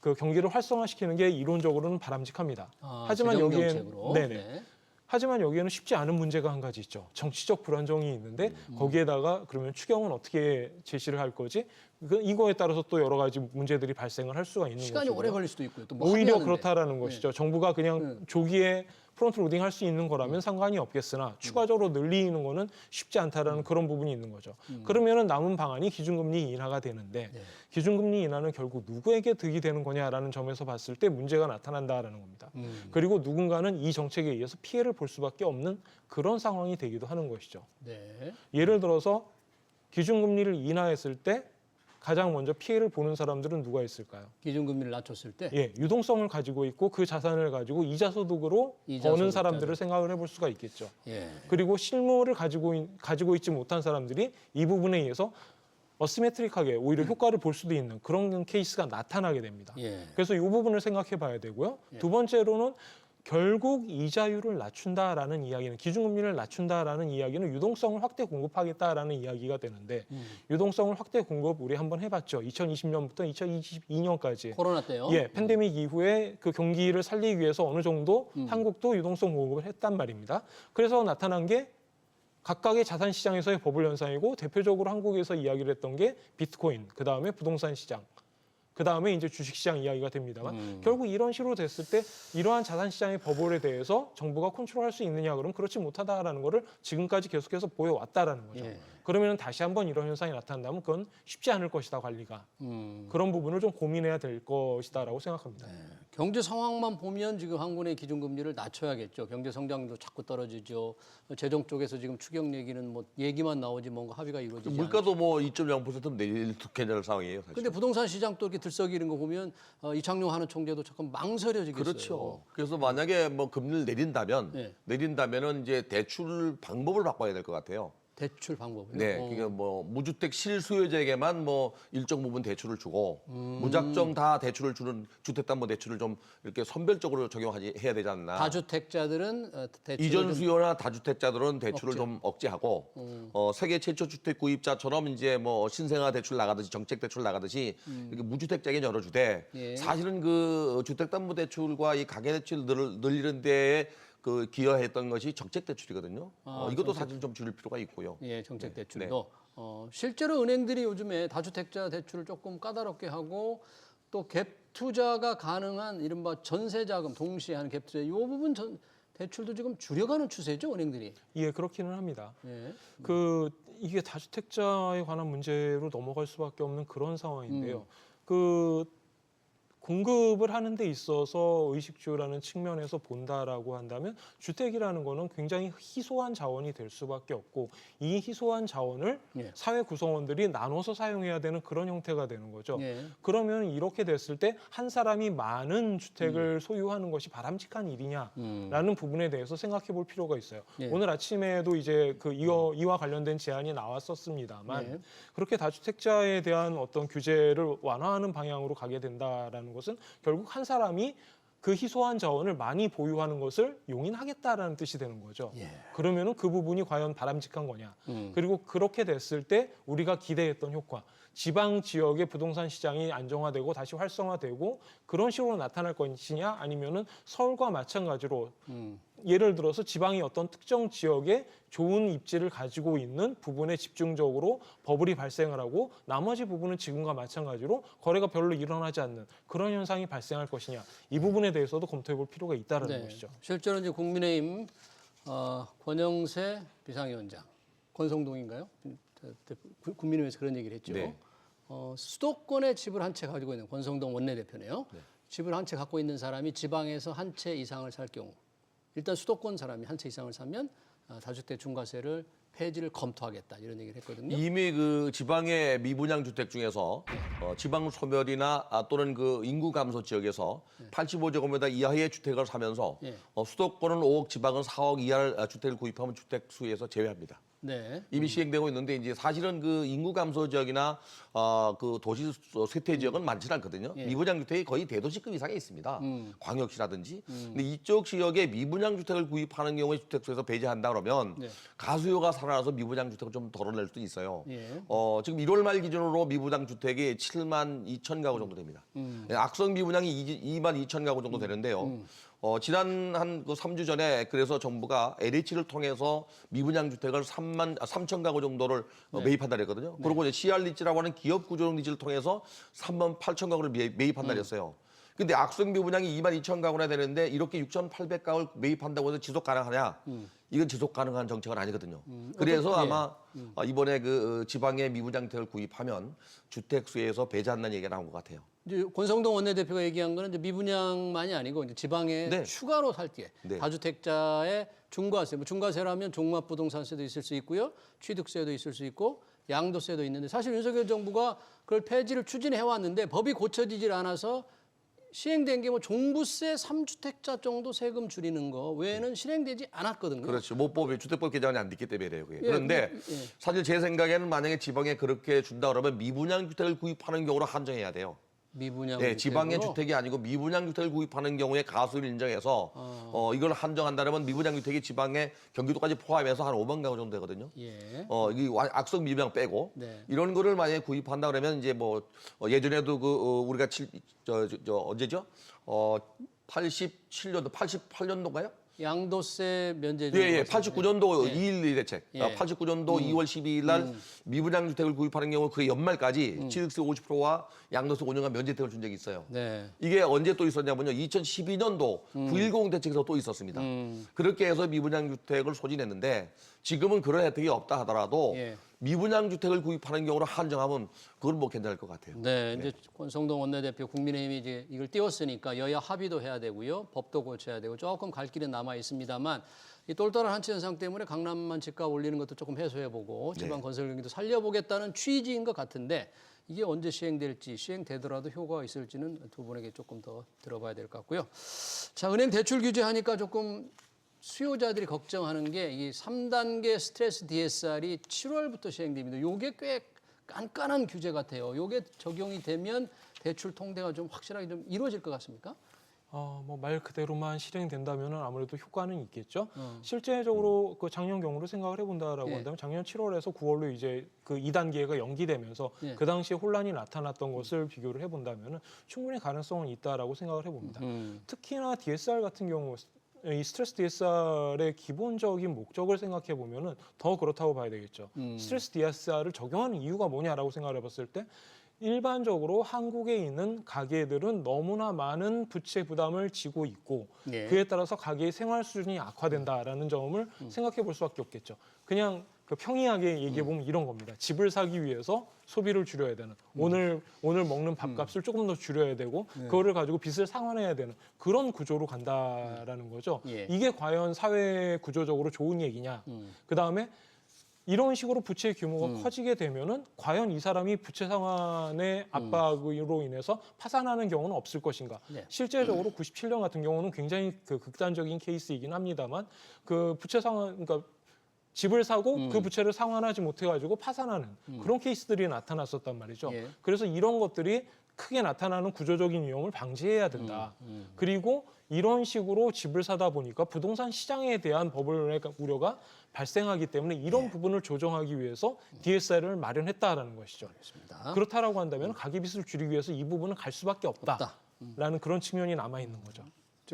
그 경기를 활성화시키는 게 이론적으로는 바람직합니다. 하지만 재정 여기엔 정책으로. 네네. 네. 하지만 여기에는 쉽지 않은 문제가 한 가지 있죠. 정치적 불안정이 있는데 거기에다가 그러면 추경은 어떻게 제시를 할 거지? 이거에 따라서 또 여러 가지 문제들이 발생을 할 수가 있는 시간이 것이고요. 오래 걸릴 수도 있고요. 또뭐 오히려 합의하는데. 그렇다라는 것이죠. 정부가 그냥 조기에 프론트 로딩 할 수 있는 거라면 상관이 없겠으나 추가적으로 늘리는 거는 쉽지 않다라는 그런 부분이 있는 거죠. 그러면은 남은 방안이 기준금리 인하가 되는데 네. 기준금리 인하는 결국 누구에게 득이 되는 거냐라는 점에서 봤을 때 문제가 나타난다라는 겁니다. 그리고 누군가는 이 정책에 의해서 피해를 볼 수밖에 없는 그런 상황이 되기도 하는 것이죠. 네. 예를 들어서 기준금리를 인하했을 때 가장 먼저 피해를 보는 사람들은 누가 있을까요? 기준금리를 낮췄을 때 예, 유동성을 가지고 있고 그 자산을 가지고 이자 소득으로 이자 버는 소득자들. 사람들을 생각을 해볼 수가 있겠죠. 예. 그리고 실물을 가지고 있지 못한 사람들이 이 부분에 의해서 어시메트릭하게 오히려 효과를 볼 수도 있는 그런 케이스가 나타나게 됩니다. 예. 그래서 이 부분을 생각해 봐야 되고요. 두 번째로는 결국 이자율을 낮춘다라는 이야기는 기준금리를 낮춘다라는 이야기는 유동성을 확대 공급하겠다라는 이야기가 되는데 유동성을 확대 공급 우리 한번 해봤죠. 2020년부터 2022년까지 코로나 때요. 예, 팬데믹 이후에 그 경기를 살리기 위해서 어느 정도 한국도 유동성 공급을 했단 말입니다. 그래서 나타난 게 각각의 자산 시장에서의 버블 현상이고 대표적으로 한국에서 이야기를 했던 게 비트코인, 그 다음에 부동산 시장. 그 다음에 이제 주식시장 이야기가 됩니다만 결국 이런 식으로 됐을 때 이러한 자산시장의 버블에 대해서 정부가 컨트롤할 수 있느냐 그러면 그렇지 못하다라는 거를 지금까지 계속해서 보여왔다라는 거죠. 예. 그러면 다시 한번 이런 현상이 나타난다면 그건 쉽지 않을 것이다 관리가. 그런 부분을 좀 고민해야 될 것이다라고 생각합니다. 경제 상황만 보면 지금 한국의 기준금리를 낮춰야겠죠. 경제 성장도 자꾸 떨어지죠. 재정 쪽에서 지금 추경 얘기는 뭐 얘기만 나오지 뭔가 합의가 이루어지지 않죠. 물가도 뭐 2.0% 내릴 괜찮은 상황이에요. 사실. 근데 부동산 시장 또 이렇게 들썩이는 거 보면 이창용 하는 총재도 조금 망설여지겠어요. 그렇죠. 그래서 만약에 뭐 금리를 내린다면 네. 내린다면은 이제 대출 방법을 바꿔야 될 것 같아요. 대출 방법이요. 네, 그러니까 뭐 무주택 실수요자에게만 뭐 일정 부분 대출을 주고 무작정 다 대출을 주는 주택담보대출을 좀 이렇게 선별적으로 해야 되지 않나. 다주택자들은 대출을 이전 좀 수요나 다주택자들은 대출을 억제. 좀 억제하고 세계 최초 주택 구입자처럼 이제 뭐 신생아 대출 나가듯이 정책 대출 나가듯이 이렇게 무주택자에게 열어주되 예. 사실은 그 주택담보대출과 이 가계대출 늘리는 데에 그 기여했던 것이 정책대출이거든요. 이것도 사실 좀 줄일 필요가 있고요. 예, 정책 대출도 실제로 은행들이 요즘에 다주택자 대출을 조금 까다롭게 하고 또 갭 투자가 가능한 이른바 전세 자금 동시에 하는 갭 투자 이 부분 대출도 지금 줄여가는 추세죠, 은행들이. 예, 그렇기는 합니다. 예. 이게 다주택자에 관한 문제로 넘어갈 수밖에 없는 그런 상황인데요. 그 공급을 하는 데 있어서 의식주라는 측면에서 본다라고 한다면 주택이라는 거는 굉장히 희소한 자원이 될 수밖에 없고 이 희소한 자원을 예. 사회 구성원들이 나눠서 사용해야 되는 그런 형태가 되는 거죠. 예. 그러면 이렇게 됐을 때 한 사람이 많은 주택을 소유하는 것이 바람직한 일이냐라는 부분에 대해서 생각해 볼 필요가 있어요. 예. 오늘 아침에도 이제 그 이와 관련된 제안이 나왔었습니다만 예. 그렇게 다주택자에 대한 어떤 규제를 완화하는 방향으로 가게 된다라는 것은 결국 한 사람이 그 희소한 자원을 많이 보유하는 것을 용인하겠다라는 뜻이 되는 거죠. 예. 그러면은 그 부분이 과연 바람직한 거냐. 그리고 그렇게 됐을 때 우리가 기대했던 효과, 지방 지역의 부동산 시장이 안정화되고 다시 활성화되고 그런 식으로 나타날 것이냐, 아니면은 서울과 마찬가지로 예를 들어서 지방이 어떤 특정 지역에 좋은 입지를 가지고 있는 부분에 집중적으로 버블이 발생을 하고 나머지 부분은 지금과 마찬가지로 거래가 별로 일어나지 않는 그런 현상이 발생할 것이냐, 이 부분에 대해서도 검토해 볼 필요가 있다는 것이죠. 실제로 이제 국민의힘 권영세 비상위원장, 권성동인가요? 국민의힘에서 그런 얘기를 했죠. 네. 수도권에 집을 한 채 가지고 있는 권성동 원내대표네요. 집을 한 채 갖고 있는 사람이 지방에서 한 채 이상을 살 경우, 일단 수도권 사람이 한 채 이상을 사면 다주택 중과세를 폐지를 검토하겠다, 이런 얘기를 했거든요. 이미 그 지방의 미분양 주택 중에서 지방 소멸이나 또는 그 인구 감소 지역에서 85제곱미터 이하의 주택을 사면서 예. 수도권은 5억, 지방은 4억 이하의 주택을 구입하면 주택 수에서 제외합니다. 네. 이미 시행되고 있는데 이제 사실은 그 인구 감소 지역이나 그 도시 쇠퇴 지역은 많지 않거든요. 예. 미분양 주택이 거의 대도시급 이상에 있습니다. 광역시라든지. 근데 이쪽 지역에 미분양 주택을 구입하는 경우에 주택수에서 배제한다 그러면 네. 가수요가 살아나서 미분양 주택을 좀 덜어낼 수도 있어요. 예. 지금 1월 말 기준으로 미분양 주택이 7만 2천 가구 정도 됩니다. 악성 미분양이 2만 2천 가구 정도 되는데요. 지난 한 그 3주 전에 그래서 정부가 LH를 통해서 미분양 주택을 3천 가구 정도를 매입한다 그랬거든요. 그리고 이제 CR리츠라고 하는 기업 구조형 리츠를 통해서 3만 8천 가구를 매입한다 그랬어요. 근데 악성 미분양이 2만 2천 가구나 되는데 이렇게 6,800가구를 매입한다고 해서 지속 가능하냐? 이건 지속 가능한 정책은 아니거든요. 그래서 아마 이번에 그 지방의 미분양 주택을 구입하면 주택 수에서 배제한다는 얘기가 나온 것 같아요. 이제 권성동 원내대표가 얘기한 거는 이제 미분양만이 아니고 이제 지방에 네. 추가로 살 때 네. 다주택자의 중과세, 뭐 중과세라면 종합부동산세도 있을 수 있고요, 취득세도 있을 수 있고 양도세도 있는데, 사실 윤석열 정부가 그걸 폐지를 추진해 왔는데 법이 고쳐지질 않아서 시행된 게 뭐 종부세 3주택자 정도 세금 줄이는 거 외에는 실행되지 않았거든요. 그렇죠. 모법이 주택법 개정이 안 됐기 때문에 그래요. 그게. 예, 그런데 예. 사실 제 생각에는 만약에 지방에 그렇게 준다 그러면 미분양 주택을 구입하는 경우로 한정해야 돼요. 미분양 네, 지방의 주택으로? 주택이 아니고 미분양 주택을 구입하는 경우에 가수를 인정해서 이걸 한정한다면 미분양 주택이 지방의 경기도까지 포함해서 한 5만 가구 정도 되거든요. 예. 이게 악성 미분양 빼고 네. 이런 거를 만약에 구입한다 그러면 이제 뭐 예전에도 그 우리가 언제죠? 87년도, 88년도인가요? 양도세 면제. 예, 89년도 예. 2.12 대책. 예. 89년도 2월 12일 날 미분양 주택을 구입하는 경우 그 연말까지 취득세 50%와 양도세 5년간 면제 혜택을 준 적이 있어요. 네. 이게 언제 또 있었냐면요. 2012년도 9.10 대책에서 또 있었습니다. 그렇게 해서 미분양 주택을 소진했는데 지금은 그런 혜택이 없다 하더라도 예. 미분양 주택을 구입하는 경우로 한정하면 그건 뭐 괜찮을 것 같아요. 네, 이제 권성동 원내대표 국민의힘이 이제 이걸 띄웠으니까 여야 합의도 해야 되고요, 법도 고쳐야 되고 조금 갈 길은 남아 있습니다만 이 똘똘한 한치 현상 때문에 강남만 집값 올리는 것도 조금 해소해보고 지방 건설 경기도 살려보겠다는 취지인 것 같은데 이게 언제 시행될지, 시행되더라도 효과가 있을지는 두 분에게 조금 더 들어봐야 될 것 같고요. 자, 은행 대출 규제하니까 조금 수요자들이 걱정하는 게 이 3단계 스트레스 DSR이 7월부터 시행됩니다. 요게 꽤 깐깐한 규제 같아요. 요게 적용이 되면 대출 통대가 좀 확실하게 좀 이루어질 것 같습니까? 뭐 말 그대로만 실행된다면 아무래도 효과는 있겠죠. 실제적으로 그 작년 경우로 생각을 해본다라고 예. 한다면 작년 7월에서 9월로 이제 그 2단계가 연기되면서 예. 그 당시에 혼란이 나타났던 것을 비교를 해본다면 충분히 가능성은 있다라고 생각을 해봅니다. 특히나 DSR 같은 경우 이 스트레스 DSR의 기본적인 목적을 생각해 보면은 더 그렇다고 봐야 되겠죠. 스트레스 DSR을 적용하는 이유가 뭐냐라고 생각을 해봤을 때 일반적으로 한국에 있는 가계들은 너무나 많은 부채 부담을 지고 있고 예. 그에 따라서 가계의 생활 수준이 악화된다라는 점을 생각해 볼 수밖에 없겠죠. 그냥 그 평이하게 얘기해 보면 이런 겁니다. 집을 사기 위해서 소비를 줄여야 되는 오늘 먹는 밥값을 조금 더 줄여야 되고 그거를 가지고 빚을 상환해야 되는 그런 구조로 간다라는 거죠. 예. 이게 과연 사회 구조적으로 좋은 얘기냐? 그 다음에 이런 식으로 부채 규모가 커지게 되면은 과연 이 사람이 부채 상환의 압박으로 인해서 파산하는 경우는 없을 것인가? 네. 실제적으로 97년 같은 경우는 굉장히 그 극단적인 케이스이긴 합니다만 그 부채 상환, 그러니까 집을 사고 그 부채를 상환하지 못해가지고 파산하는 그런 케이스들이 나타났었단 말이죠. 예. 그래서 이런 것들이 크게 나타나는 구조적인 위험을 방지해야 된다. 그리고 이런 식으로 집을 사다 보니까 부동산 시장에 대한 버블의 우려가 발생하기 때문에 이런 부분을 조정하기 위해서 DSR을 마련했다라는 것이죠. 알겠습니다. 그렇다라고 한다면 가계빚을 줄이기 위해서 이 부분은 갈 수밖에 없다라는 그런 측면이 남아 있는 거죠.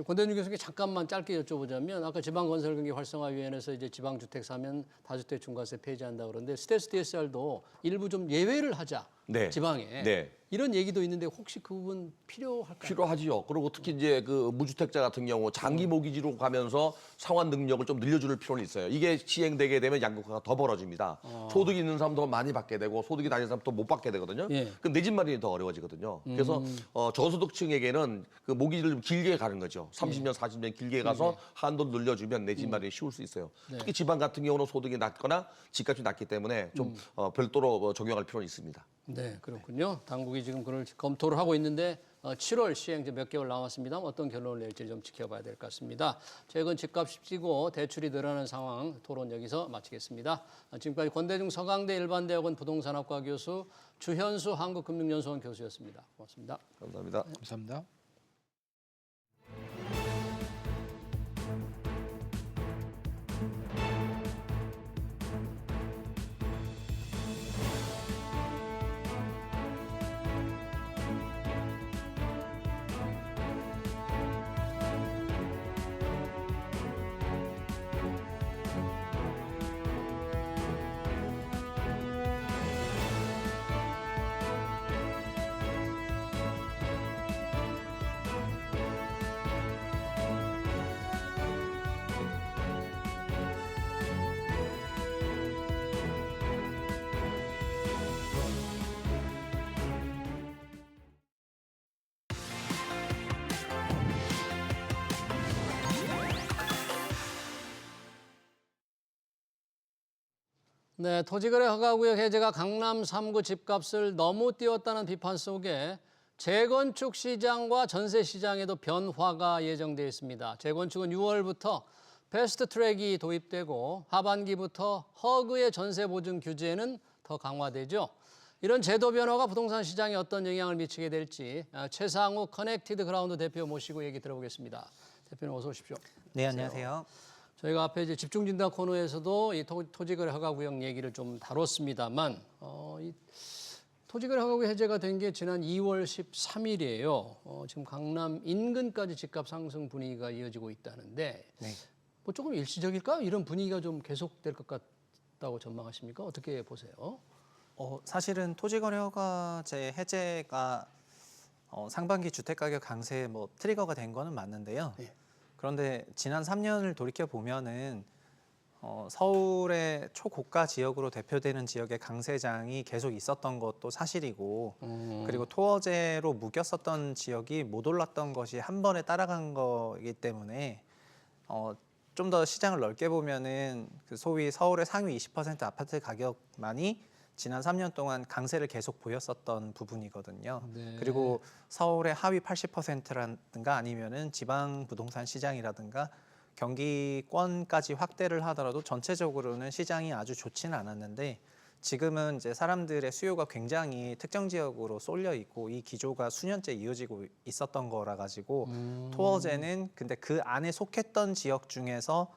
권대중 교수님께 잠깐만 짧게 여쭤보자면 아까 지방건설경기 활성화위원회에서 이제 지방주택 사면 다주택 중과세 폐지한다 그러는데 스텔스 DSR도 일부 좀 예외를 하자 네. 지방에 네. 이런 얘기도 있는데 혹시 그 부분 필요할까요? 필요하지요. 그리고 특히 이제 그 무주택자 같은 경우 장기 모기지로 가면서 상환 능력을 좀 늘려줄 필요는 있어요. 이게 시행되게 되면 양극화가 더 벌어집니다. 소득이 있는 사람도 많이 받게 되고 소득이 낮은 사람 또 못 받게 되거든요. 예. 그럼 내 집 마련이 더 어려워지거든요. 그래서 저소득층에게는 그 모기지를 좀 길게 가는 거죠. 30년, 40년 길게 가서 한도 늘려주면 내 집 마련이 쉬울 수 있어요. 특히 지방 같은 경우는 소득이 낮거나 집값이 낮기 때문에 좀 별도로 적용할 필요는 있습니다. 네, 그렇군요. 당국이 지금 그걸 검토를 하고 있는데 7월 시행 몇 개월 남았습니다. 어떤 결론을 낼지 좀 지켜봐야 될 것 같습니다. 최근 집값이 뛰고 대출이 늘어나는 상황 토론 여기서 마치겠습니다. 지금까지 권대중 서강대 일반대학원 부동산학과 교수 주현수 한국금융연수원 교수였습니다. 고맙습니다. 감사합니다. 감사합니다. 네, 토지거래 허가구역 해제가 강남 3구 집값을 너무 띄웠다는 비판 속에 재건축 시장과 전세 시장에도 변화가 예정되어 있습니다. 재건축은 6월부터 패스트 트랙이 도입되고 하반기부터 허그의 전세 보증 규제는 더 강화되죠. 이런 제도 변화가 부동산 시장에 어떤 영향을 미치게 될지 최상우 커넥티드 그라운드 대표 모시고 얘기 들어보겠습니다. 대표님 어서 오십시오. 네, 안녕하세요. 저희가 앞에 이제 집중진단 코너에서도 이 토지거래 허가구역 얘기를 좀 다뤘습니다만 이 토지거래 허가구역 해제가 된 게 지난 2월 13일이에요. 지금 강남 인근까지 집값 상승 분위기가 이어지고 있다는데 네. 뭐 조금 일시적일까? 이런 분위기가 좀 계속될 것 같다고 전망하십니까? 어떻게 보세요? 사실은 토지거래 허가제 해제가 상반기 주택가격 강세에 뭐 트리거가 된 거는 맞는데요. 네. 그런데 지난 3년을 돌이켜 보면은 서울의 초고가 지역으로 대표되는 지역의 강세장이 계속 있었던 것도 사실이고, 그리고 토어제로 묶였었던 지역이 못 올랐던 것이 한 번에 따라간 거이기 때문에 좀 더 시장을 넓게 보면은 그 소위 서울의 상위 20% 아파트 가격만이 지난 3년 동안 강세를 계속 보였었던 부분이거든요. 네. 그리고 서울의 하위 80%라든가 아니면은 지방 부동산 시장이라든가 경기권까지 확대를 하더라도 전체적으로는 시장이 아주 좋지는 않았는데, 지금은 이제 사람들의 수요가 굉장히 특정 지역으로 쏠려 있고 이 기조가 수년째 이어지고 있었던 거라 가지고 토어제는 근데 그 안에 속했던 지역 중에서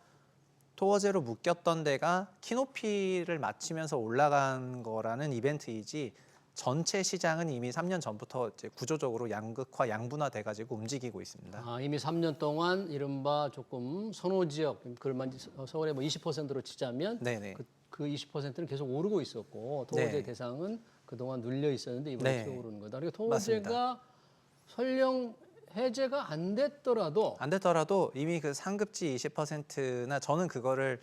토어제로 묶였던 데가 키높이를 맞추면서 올라간 거라는 이벤트이지, 전체 시장은 이미 3년 전부터 이제 구조적으로 양극화, 양분화 돼가지고 움직이고 있습니다. 이미 3년 동안 이른바 조금 선호 지역, 그걸만 서울에 뭐 20%로 치자면 네네. 그 20%는 계속 오르고 있었고 토호제 네. 대상은 그동안 눌려 있었는데 이번에 네. 오르는 거다. 그러니까 토호제가 설령 해제가 안 됐더라도 안 됐더라도 이미 그 상급지 20%나 저는 그거를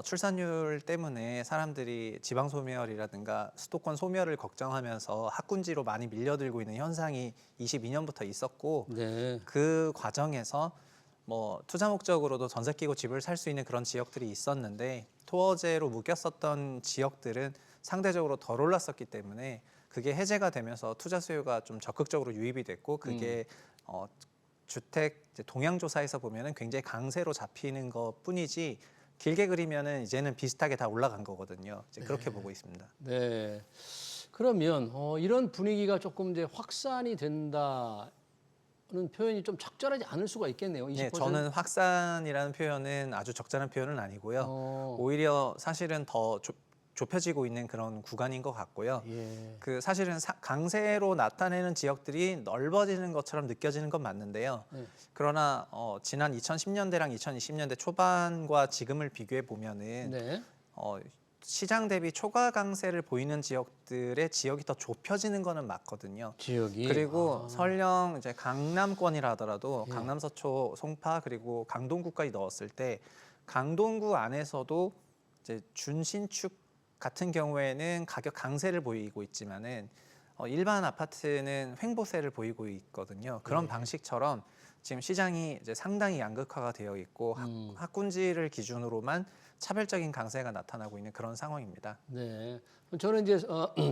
출산율 때문에 사람들이 지방 소멸이라든가 수도권 소멸을 걱정하면서 학군지로 많이 밀려들고 있는 현상이 22년부터 있었고, 네. 그 과정에서 뭐 투자 목적으로도 전세 끼고 집을 살 수 있는 그런 지역들이 있었는데 토어제로 묶였었던 지역들은 상대적으로 덜 올랐었기 때문에 그게 해제가 되면서 투자 수요가 좀 적극적으로 유입이 됐고, 그게 주택 동향 조사에서 보면은 굉장히 강세로 잡히는 것뿐이지 길게 그리면은 이제는 비슷하게 다 올라간 거거든요. 이제 그렇게 보고 있습니다. 네. 그러면 이런 분위기가 조금 이제 확산이 된다는 표현이 좀 적절하지 않을 수가 있겠네요. 20%? 네, 저는 확산이라는 표현은 아주 적절한 표현은 아니고요. 오히려 사실은 더 좁혀지고 있는 그런 구간인 것 같고요. 예. 그 사실은 강세로 나타내는 지역들이 넓어지는 것처럼 느껴지는 건 맞는데요. 네. 그러나 지난 2010년대랑 2020년대 초반과 지금을 비교해 보면은 네. 시장 대비 초과 강세를 보이는 지역들의 지역이 더 좁혀지는 거는 맞거든요. 지역이. 그리고 설령 이제 강남권이라 하더라도 예. 강남, 서초, 송파 그리고 강동구까지 넣었을 때 강동구 안에서도 이제 준신축 같은 경우에는 가격 강세를 보이고 있지만은 일반 아파트는 횡보세를 보이고 있거든요. 그런 방식처럼 지금 시장이 이제 상당히 양극화가 되어 있고 학군지를 기준으로만 차별적인 강세가 나타나고 있는 그런 상황입니다. 네. 저는 이제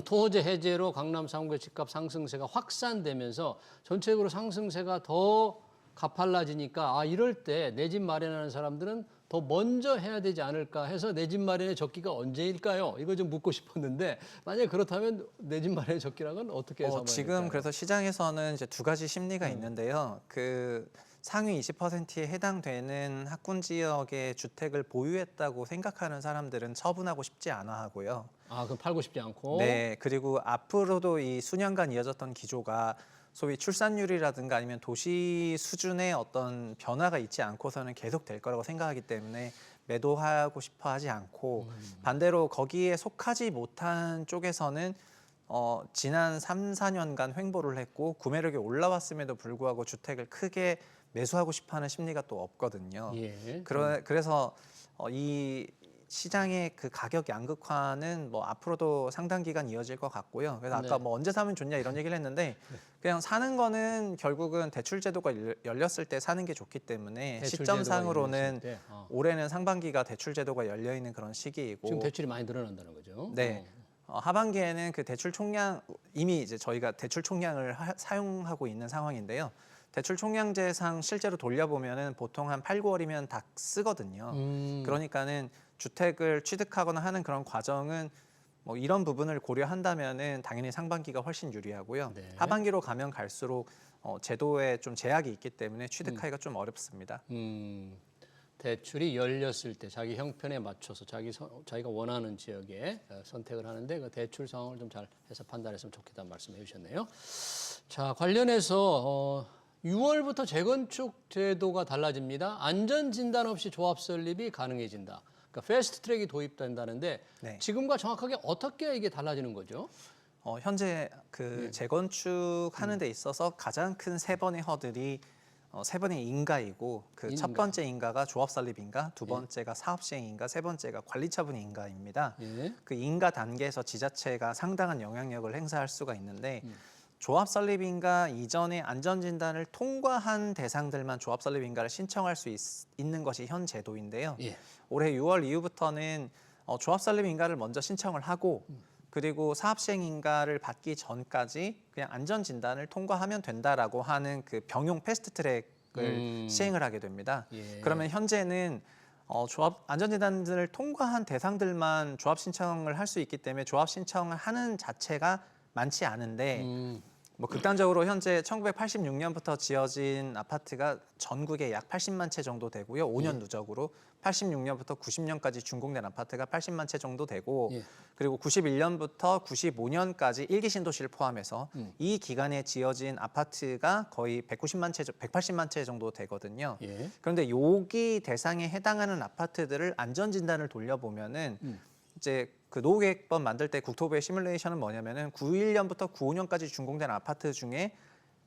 토호제 해제로 강남 3구의 집값 상승세가 확산되면서 전체적으로 상승세가 더 가팔라지니까 이럴 때 내 집 마련하는 사람들은 더 먼저 해야 되지 않을까 해서 내 집 마련의 적기가 언제일까요? 이거 좀 묻고 싶었는데 만약 그렇다면 내 집 마련의 적기라는 어떻게 삼아야 될까요? 지금 그래서 시장에서는 이제 두 가지 심리가 있는데요. 그 상위 20%에 해당되는 학군 지역의 주택을 보유했다고 생각하는 사람들은 처분하고 싶지 않아 하고요. 그럼 팔고 싶지 않고. 네, 그리고 앞으로도 이 수년간 이어졌던 기조가 소위 출산율이라든가 아니면 도시 수준의 어떤 변화가 있지 않고서는 계속 될 거라고 생각하기 때문에 매도하고 싶어 하지 않고 반대로 거기에 속하지 못한 쪽에서는 지난 3, 4년간 횡보를 했고 구매력이 올라왔음에도 불구하고 주택을 크게 매수하고 싶어 하는 심리가 또 없거든요. 예. 그래서 이 시장의 그 가격 양극화는 뭐 앞으로도 상당 기간 이어질 것 같고요. 그래서 아까 네. 뭐 언제 사면 좋냐 이런 얘기를 했는데 그냥 사는 거는 결국은 대출 제도가 열렸을 때 사는 게 좋기 때문에 대출 시점상으로는 제도가 열렸을 때. 올해는 상반기가 대출 제도가 열려 있는 그런 시기이고 지금 대출이 많이 늘어난다는 거죠. 네. 하반기에는 그 대출 총량 이미 이제 저희가 대출 총량을 사용하고 있는 상황인데요. 대출 총량제상 실제로 돌려보면은 보통 한 8, 9월이면 다 쓰거든요. 그러니까는 주택을 취득하거나 하는 그런 과정은 뭐 이런 부분을 고려한다면은 당연히 상반기가 훨씬 유리하고요. 네. 하반기로 가면 갈수록 제도에 좀 제약이 있기 때문에 취득하기가 좀 어렵습니다. 대출이 열렸을 때 자기 형편에 맞춰서 자기가 원하는 지역에 선택을 하는데 그 대출 상황을 좀 잘 해서 판단했으면 좋겠다는 말씀해 주셨네요. 자, 관련해서 6월부터 재건축 제도가 달라집니다. 안전진단 없이 조합 설립이 가능해진다. 그러니까 패스트 트랙이 도입된다는데 네. 지금과 정확하게 어떻게 이게 달라지는 거죠? 현재 그 재건축하는 데 있어서 가장 큰 세 번의 허들이 세 번의 인가이고 그 첫 번째 인가가 조합 설립 인가, 두 번째가 사업 시행 인가, 세 번째가 관리 처분 인가입니다. 예. 그 인가 단계에서 지자체가 상당한 영향력을 행사할 수가 있는데 조합 설립 인가 이전에 안전 진단을 통과한 대상들만 조합 설립 인가를 신청할 수 있는 것이 현 제도인데요. 예. 올해 6월 이후부터는 조합 설립 인가를 먼저 신청을 하고 그리고 사업 시행 인가를 받기 전까지 그냥 안전 진단을 통과하면 된다라고 하는 그 병용 패스트 트랙을 시행을 하게 됩니다. 예. 그러면 현재는 조합 안전 진단을 통과한 대상들만 조합 신청을 할 수 있기 때문에 조합 신청을 하는 자체가 많지 않은데 뭐 극단적으로 현재 1986년부터 지어진 아파트가 전국에 약 80만 채 정도 되고요. 5년 누적으로 86년부터 90년까지 준공된 아파트가 80만 채 정도 되고 예. 그리고 91년부터 95년까지 1기 신도시를 포함해서 이 기간에 지어진 아파트가 거의 180만 채 정도 되거든요. 예. 그런데 여기 대상에 해당하는 아파트들을 안전 진단을 돌려보면은 이제 그 노후계획법 만들 때 국토부의 시뮬레이션은 뭐냐면은 91년부터 95년까지 준공된 아파트 중에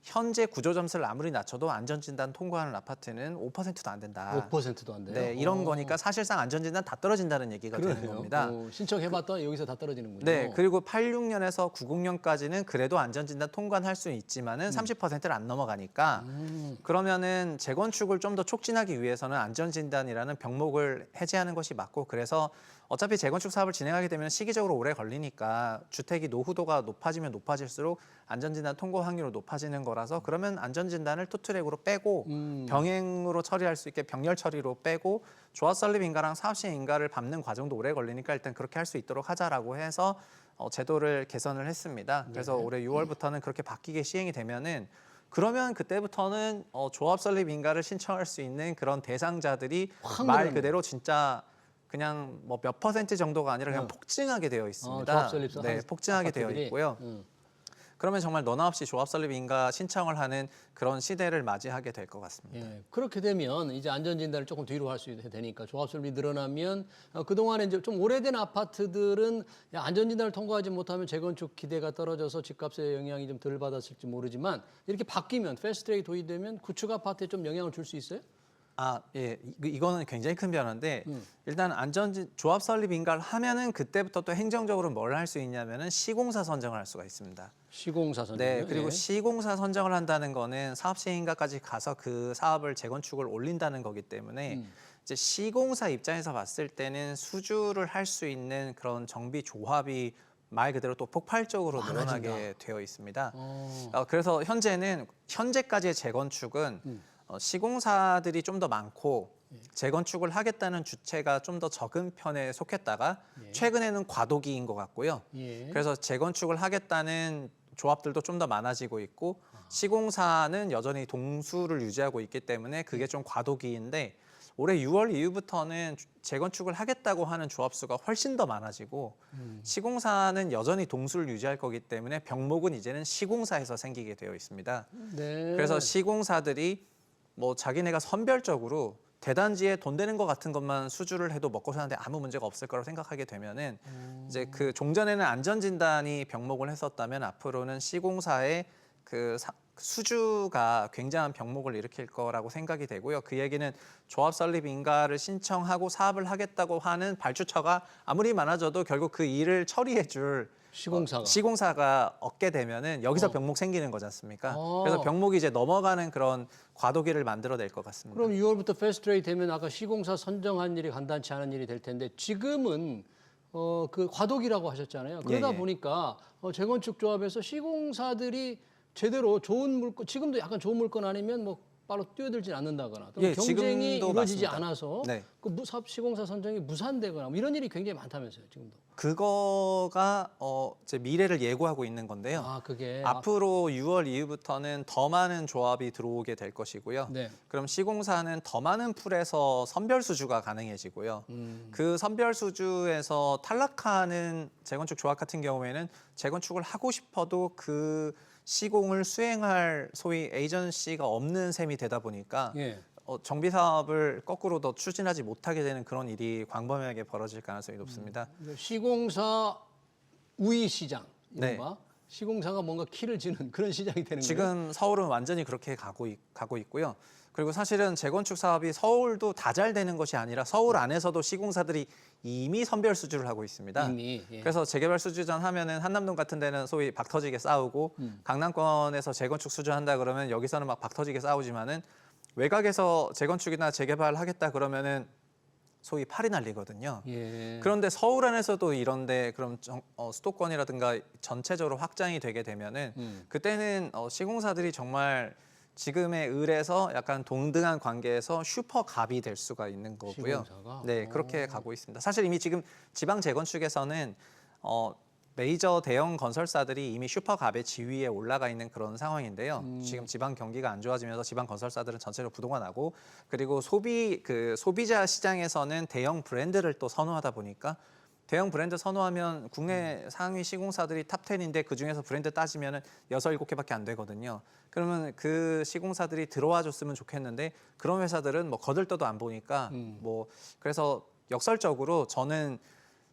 현재 구조 점수를 아무리 낮춰도 안전진단 통과하는 아파트는 5%도 안 된다. 5%도 안 돼요? 네, 이런 거니까 사실상 안전진단 다 떨어진다는 얘기가 되는 그러네요. 겁니다. 신청해봤다 여기서 다 떨어지는군요. 네, 그리고 86년에서 90년까지는 그래도 안전진단 통과는 할 수 있지만은 30%를 안 넘어가니까 그러면은 재건축을 좀 더 촉진하기 위해서는 안전진단이라는 병목을 해제하는 것이 맞고 그래서 어차피 재건축 사업을 진행하게 되면 시기적으로 오래 걸리니까 주택이 노후도가 높아지면 높아질수록 안전진단 통고 확률이 높아지는 거라서 그러면 안전진단을 투트랙으로 빼고 병행으로 처리할 수 있게 병렬 처리로 빼고 조합 설립 인가랑 사업 시행 인가를 밟는 과정도 오래 걸리니까 일단 그렇게 할 수 있도록 하자라고 해서 제도를 개선을 했습니다. 그래서 올해 6월부터는 그렇게 바뀌게 시행이 되면은 그러면 그때부터는 조합 설립 인가를 신청할 수 있는 그런 대상자들이 말 늘어나네. 그대로 진짜 그냥 뭐 몇 퍼센트 정도가 아니라 그냥 폭증하게 되어 있습니다. 조합 설립 네, 폭증하게 되어 아파트들이. 있고요. 그러면 정말 너나 없이 조합 설립 인가 신청을 하는 그런 시대를 맞이하게 될 것 같습니다. 예, 그렇게 되면 이제 안전진단을 조금 뒤로 할 수 되니까 조합 설립이 늘어나면 그동안에 이제 좀 오래된 아파트들은 야, 안전진단을 통과하지 못하면 재건축 기대가 떨어져서 집값에 영향이 좀 덜 받았을지 모르지만 이렇게 바뀌면 패스트트랙이 도입되면 구축 아파트에 좀 영향을 줄 수 있어요? 예, 이거는 굉장히 큰 변화인데 일단 조합 설립 인가를 하면은 그때부터 또 행정적으로 뭘 할 수 있냐면은 시공사 선정을 할 수가 있습니다. 시공사 선정. 네, 그리고 시공사 선정을 한다는 거는 사업 시행인가까지 가서 그 사업을 재건축을 올린다는 거기 때문에 이제 시공사 입장에서 봤을 때는 수주를 할 수 있는 그런 정비 조합이 말 그대로 또 폭발적으로 늘어나게 되어 있습니다. 그래서 현재까지의 재건축은 시공사들이 좀 더 많고 재건축을 하겠다는 주체가 좀 더 적은 편에 속했다가 최근에는 과도기인 것 같고요. 예. 그래서 재건축을 하겠다는 조합들도 좀 더 많아지고 있고 시공사는 여전히 동수를 유지하고 있기 때문에 그게 좀 과도기인데 올해 6월 이후부터는 재건축을 하겠다고 하는 조합 수가 훨씬 더 많아지고 시공사는 여전히 동수를 유지할 거기 때문에 병목은 이제는 시공사에서 생기게 되어 있습니다. 네. 그래서 시공사들이 뭐 자기네가 선별적으로 대단지에 돈 되는 것 같은 것만 수주를 해도 먹고 사는데 아무 문제가 없을 거라고 생각하게 되면은 이제 그 종전에는 안전진단이 병목을 했었다면 앞으로는 시공사의 수주가 굉장한 병목을 일으킬 거라고 생각이 되고요. 그 얘기는 조합 설립 인가를 신청하고 사업을 하겠다고 하는 발주처가 아무리 많아져도 결국 그 일을 처리해줄 시공사가 얻게 되면은 여기서 병목 생기는 거지 않습니까? 그래서 병목이 이제 넘어가는 그런 과도기를 만들어낼 것 같습니다. 그럼 6월부터 패스트트랙이 되면 아까 시공사 선정한 일이 간단치 않은 일이 될 텐데 지금은 그 과도기라고 하셨잖아요. 그러다 예. 보니까 재건축 조합에서 시공사들이 제대로 좋은 물건 지금도 약간 좋은 물건 아니면 뭐 바로 뛰어들지 않는다거나 또 예, 경쟁이 지금도 이루어지지 맞습니다. 않아서 네. 그 시공사 선정이 무산되거나 뭐 이런 일이 굉장히 많다면서요 지금도. 그거가 이제 미래를 예고하고 있는 건데요. 그게 앞으로 6월 이후부터는 더 많은 조합이 들어오게 될 것이고요. 네. 그럼 시공사는 더 많은 풀에서 선별 수주가 가능해지고요. 그 선별 수주에서 탈락하는 재건축 조합 같은 경우에는 재건축을 하고 싶어도 그 시공을 수행할 소위 에이전시가 없는 셈이 되다 보니까 예. 정비 사업을 거꾸로 더 추진하지 못하게 되는 그런 일이 광범위하게 벌어질 가능성이 높습니다. 시공사 우위 시장 네. 이른바 시공사가 뭔가 키를 지는 그런 시장이 되는 거예요. 지금 서울은 완전히 그렇게 가고 있고요. 그리고 사실은 재건축 사업이 서울도 다 잘 되는 것이 아니라 서울 안에서도 시공사들이 이미 선별 수주를 하고 있습니다. 예. 그래서 재개발 수주전 하면은 한남동 같은 데는 소위 박터지게 싸우고 강남권에서 재건축 수주한다 그러면 여기서는 막 박터지게 싸우지만은 외곽에서 재건축이나 재개발 하겠다 그러면은 소위 팔이 날리거든요. 예. 그런데 서울 안에서도 이런데 그럼 수도권이라든가 전체적으로 확장이 되게 되면은 그때는 시공사들이 정말 지금의 을에서 약간 동등한 관계에서 슈퍼갑이 될 수가 있는 거고요. 시공사가? 네, 그렇게 가고 있습니다. 사실 이미 지금 지방 재건축에서는 메이저 대형 건설사들이 이미 슈퍼갑의 지위에 올라가 있는 그런 상황인데요. 지금 지방 경기가 안 좋아지면서 지방 건설사들은 전체적으로 부도가 나고 그리고 소비자 시장에서는 대형 브랜드를 또 선호하다 보니까 대형 브랜드 선호하면 국내 상위 시공사들이 탑 10인데 그중에서 브랜드 따지면은 6, 7개밖에 안 되거든요. 그러면 그 시공사들이 들어와 줬으면 좋겠는데 그런 회사들은 뭐 거들떠도 안 보니까 뭐 그래서 역설적으로 저는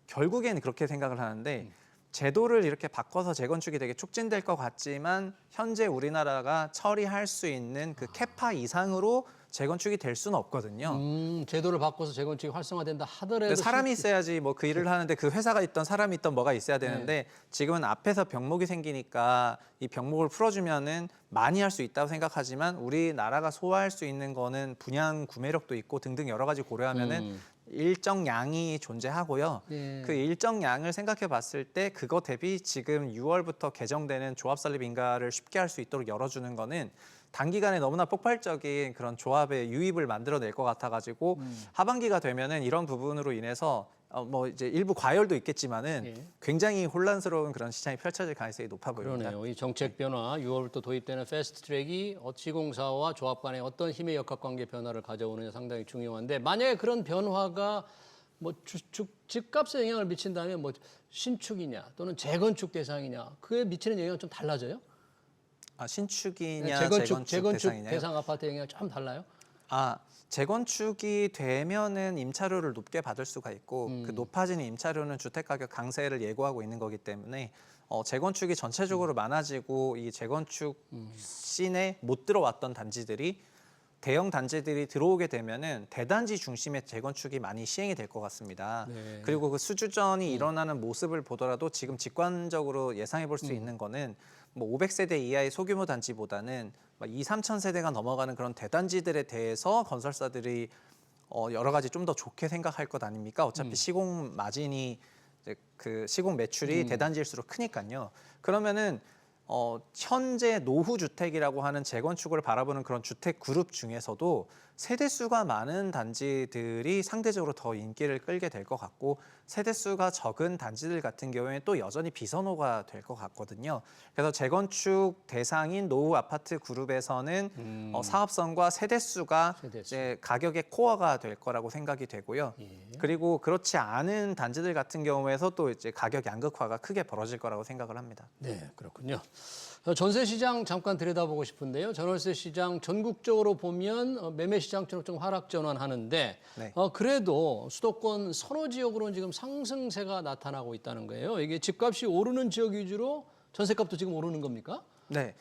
결국에는 그렇게 생각을 하는데 제도를 이렇게 바꿔서 재건축이 되게 촉진될 것 같지만 현재 우리나라가 처리할 수 있는 그 캐파 이상으로 재건축이 될 수는 없거든요. 제도를 바꿔서 재건축이 활성화된다 하더라도 근데 사람이 있어야지 뭐 그 일을 하는데 그 회사가 있던 사람이 있던 뭐가 있어야 되는데 지금은 앞에서 병목이 생기니까 이 병목을 풀어주면은 많이 할 수 있다고 생각하지만 우리나라가 소화할 수 있는 거는 분양 구매력도 있고 등등 여러 가지 고려하면은 일정 양이 존재하고요. 예. 그 일정 양을 생각해 봤을 때 그거 대비 지금 6월부터 개정되는 조합 설립 인가를 쉽게 할 수 있도록 열어주는 거는 단기간에 너무나 폭발적인 그런 조합의 유입을 만들어낼 것 같아가지고 하반기가 되면은 이런 부분으로 인해서 뭐 이제 일부 과열도 있겠지만은 예. 굉장히 혼란스러운 그런 시장이 펼쳐질 가능성이 높아 보입니다. 그러네요. 이 정책 변화 6월부터 도입되는 패스트트랙이 시공사와 조합 간의 어떤 힘의 역학관계 변화를 가져오느냐 상당히 중요한데 만약에 그런 변화가 뭐 집값에 영향을 미친다면 뭐 신축이냐 또는 재건축 대상이냐 그에 미치는 영향은 좀 달라져요? 신축이냐 재건축 재건축 대상이냐요? 대상 아파트 영향이 좀 달라요? 재건축이 되면은 임차료를 높게 받을 수가 있고 그 높아지는 임차료는 주택 가격 강세를 예고하고 있는 거기 때문에 재건축이 전체적으로 많아지고 이 재건축 씬에 못 들어왔던 단지들이 대형 단지들이 들어오게 되면은 대단지 중심의 재건축이 많이 시행이 될 것 같습니다. 네. 그리고 그 수주전이 일어나는 모습을 보더라도 지금 직관적으로 예상해 볼 수 있는 거는 뭐 500세대 이하의 소규모 단지보다는 2, 3천 세대가 넘어가는 그런 대단지들에 대해서 건설사들이 여러 가지 좀 더 좋게 생각할 것 아닙니까? 어차피 시공 마진이 이제 그 시공 매출이 대단지일수록 크니까요. 그러면은 현재 노후 주택이라고 하는 재건축을 바라보는 그런 주택 그룹 중에서도 세대 수가 많은 단지들이 상대적으로 더 인기를 끌게 될 것 같고 세대 수가 적은 단지들 같은 경우에 또 여전히 비선호가 될 것 같거든요. 그래서 재건축 대상인 노후 아파트 그룹에서는 사업성과 세대 수가 이제 가격의 코어가 될 거라고 생각이 되고요. 그리고 그렇지 않은 단지들 같은 경우에서 또 이제 가격 양극화가 크게 벌어질 거라고 생각을 합니다. 네, 그렇군요. 전세 시장 잠깐 들여다보고 싶은데요. 전월세 시장 전국적으로 보면 매매 시장처럼 좀 하락 전환하는데 네. 그래도 수도권 선호 지역으로는 지금 상승세가 나타나고 있다는 거예요. 이게 집값이 오르는 지역 위주로 전세값도 지금 오르는 겁니까? 네.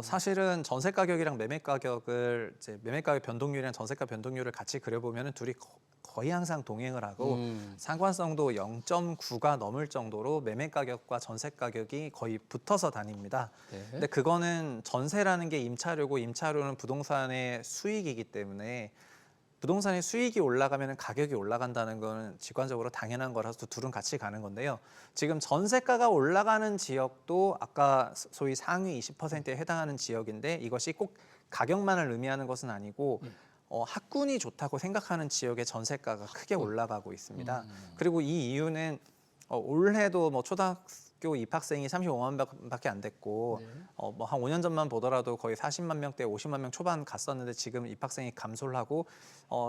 사실은 전세 가격이랑 매매 가격을 이제 매매 가격 변동률이랑 전세가 변동률을 같이 그려보면은 둘이 거의 항상 동행을 하고 상관성도 0.9가 넘을 정도로 매매 가격과 전세 가격이 거의 붙어서 다닙니다. 네. 근데 그거는 전세라는 게 임차료고 임차료는 부동산의 수익이기 때문에 부동산의 수익이 올라가면 가격이 올라간다는 건 직관적으로 당연한 거라서 둘은 같이 가는 건데요. 지금 전세가가 올라가는 지역도 아까 소위 상위 20%에 해당하는 지역인데 이것이 꼭 가격만을 의미하는 것은 아니고 학군이 좋다고 생각하는 지역의 전세가가 크게 올라가고 있습니다. 그리고 이 이유는 올해도 뭐 초등학교 입학생이 35만 명밖에 안 됐고 뭐 한 5년 전만 보더라도 거의 40만 명대 50만 명 초반 갔었는데 지금 입학생이 감소를 하고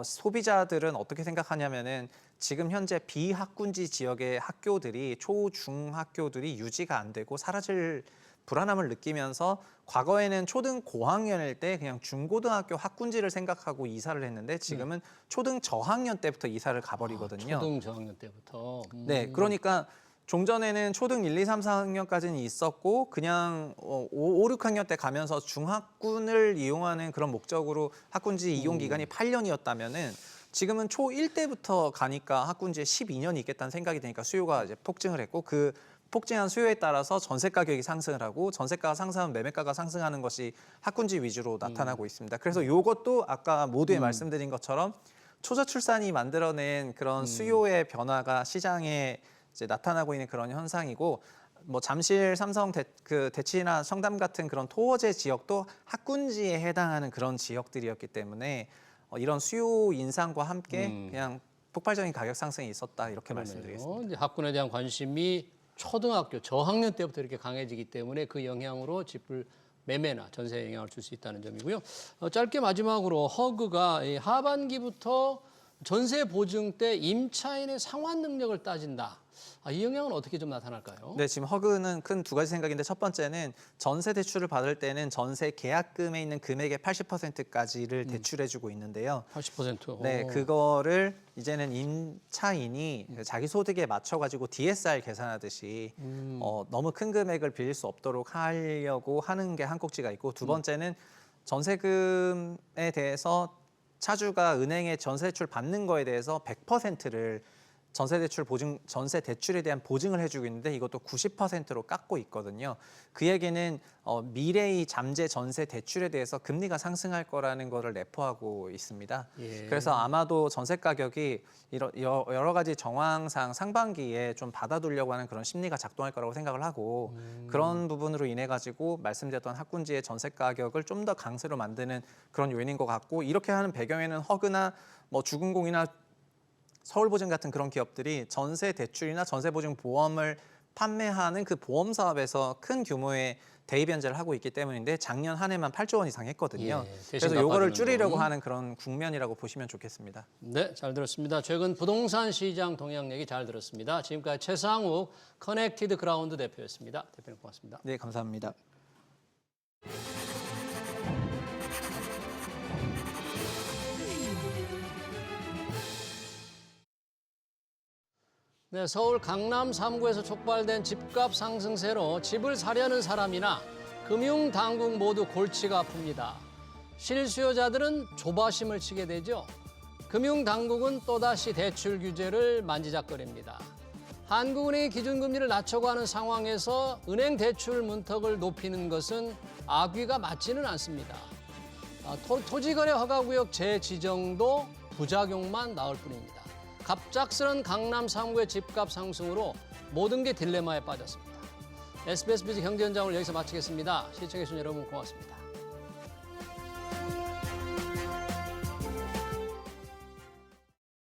소비자들은 어떻게 생각하냐면은 지금 현재 비학군지 지역의 학교들이 초중학교들이 유지가 안 되고 사라질 불안함을 느끼면서 과거에는 초등 고학년일 때 그냥 중고등학교 학군지를 생각하고 이사를 했는데 지금은 초등 저학년 때부터 이사를 가버리거든요. 초등 저학년 때부터. 네, 그러니까 종전에는 초등 1, 2, 3, 4학년까지는 있었고 그냥 5, 6학년 때 가면서 중학군을 이용하는 그런 목적으로 학군지 이용 기간이 8년이었다면은 지금은 초1 때부터 가니까 학군지에 12년이 있겠다는 생각이 드니까 수요가 이제 폭증을 했고 그 폭증한 수요에 따라서 전세 가격이 상승을 하고 전세가가 상승하면 매매가가 상승하는 것이 학군지 위주로 나타나고 있습니다. 그래서 이것도 아까 모두에 말씀드린 것처럼 초저출산이 만들어낸 그런 수요의 변화가 시장에 이제 나타나고 있는 그런 현상이고 뭐 잠실, 삼성, 대치나 청담 같은 그런 토어제 지역도 학군지에 해당하는 그런 지역들이었기 때문에 이런 수요 인상과 함께 그냥 폭발적인 가격 상승이 있었다 이렇게 말씀드리겠습니다. 이제 학군에 대한 관심이 초등학교 저학년 때부터 이렇게 강해지기 때문에 그 영향으로 집을 매매나 전세에 영향을 줄 수 있다는 점이고요. 짧게 마지막으로 허그가 이 하반기부터 전세 보증 때 임차인의 상환 능력을 따진다. 이 영향은 어떻게 좀 나타날까요? 네, 지금 허그는 큰 두 가지 생각인데 첫 번째는 전세 대출을 받을 때는 전세 계약금에 있는 금액의 80%까지를 대출해주고 있는데요. 80%. 네, 그거를 이제는 임차인이 자기 소득에 맞춰가지고 DSR 계산하듯이 너무 큰 금액을 빌릴 수 없도록 하려고 하는 게 한 꼭지가 있고 두 번째는 전세금에 대해서 차주가 은행에 전세 대출 받는 거에 대해서 100%를 전세 대출에 대한 보증을 해주고 있는데 이것도 90%로 깎고 있거든요. 그 얘기는 미래의 잠재 전세 대출에 대해서 금리가 상승할 거라는 거를 내포하고 있습니다. 예. 그래서 아마도 전세 가격이 여러 가지 정황상 상반기에 좀 받아두려고 하는 그런 심리가 작동할 거라고 생각을 하고 그런 부분으로 인해 가지고 말씀드렸던 학군지의 전세 가격을 좀 더 강세로 만드는 그런 요인인 것 같고 이렇게 하는 배경에는 허그나 뭐 주금공이나 서울보증 같은 그런 기업들이 전세 대출이나 전세보증 보험을 판매하는 그 보험 사업에서 큰 규모의 대입 연재를 하고 있기 때문인데 작년 한 해만 8조 원 이상 했거든요. 예, 대신 그래서 이거를 갚아주는 줄이려고 돈. 하는 그런 국면이라고 보시면 좋겠습니다. 네, 잘 들었습니다. 최근 부동산 시장 동향 얘기 잘 들었습니다. 지금까지 최상욱 커넥티드 그라운드 대표였습니다. 대표님 고맙습니다. 네, 감사합니다. 네, 서울 강남 3구에서 촉발된 집값 상승세로 집을 사려는 사람이나 금융 당국 모두 골치가 아픕니다. 실수요자들은 조바심을 치게 되죠. 금융 당국은 또다시 대출 규제를 만지작거립니다. 한국은행이 기준금리를 낮춰고 하는 상황에서 은행 대출 문턱을 높이는 것은 악귀가 맞지는 않습니다. 토지거래 허가구역 재지정도 부작용만 낳을 뿐입니다. 갑작스런 강남 3구의 집값 상승으로 모든 게 딜레마에 빠졌습니다. SBS 뮤직 경제 현장을 여기서 마치겠습니다. 시청해주신 여러분 고맙습니다.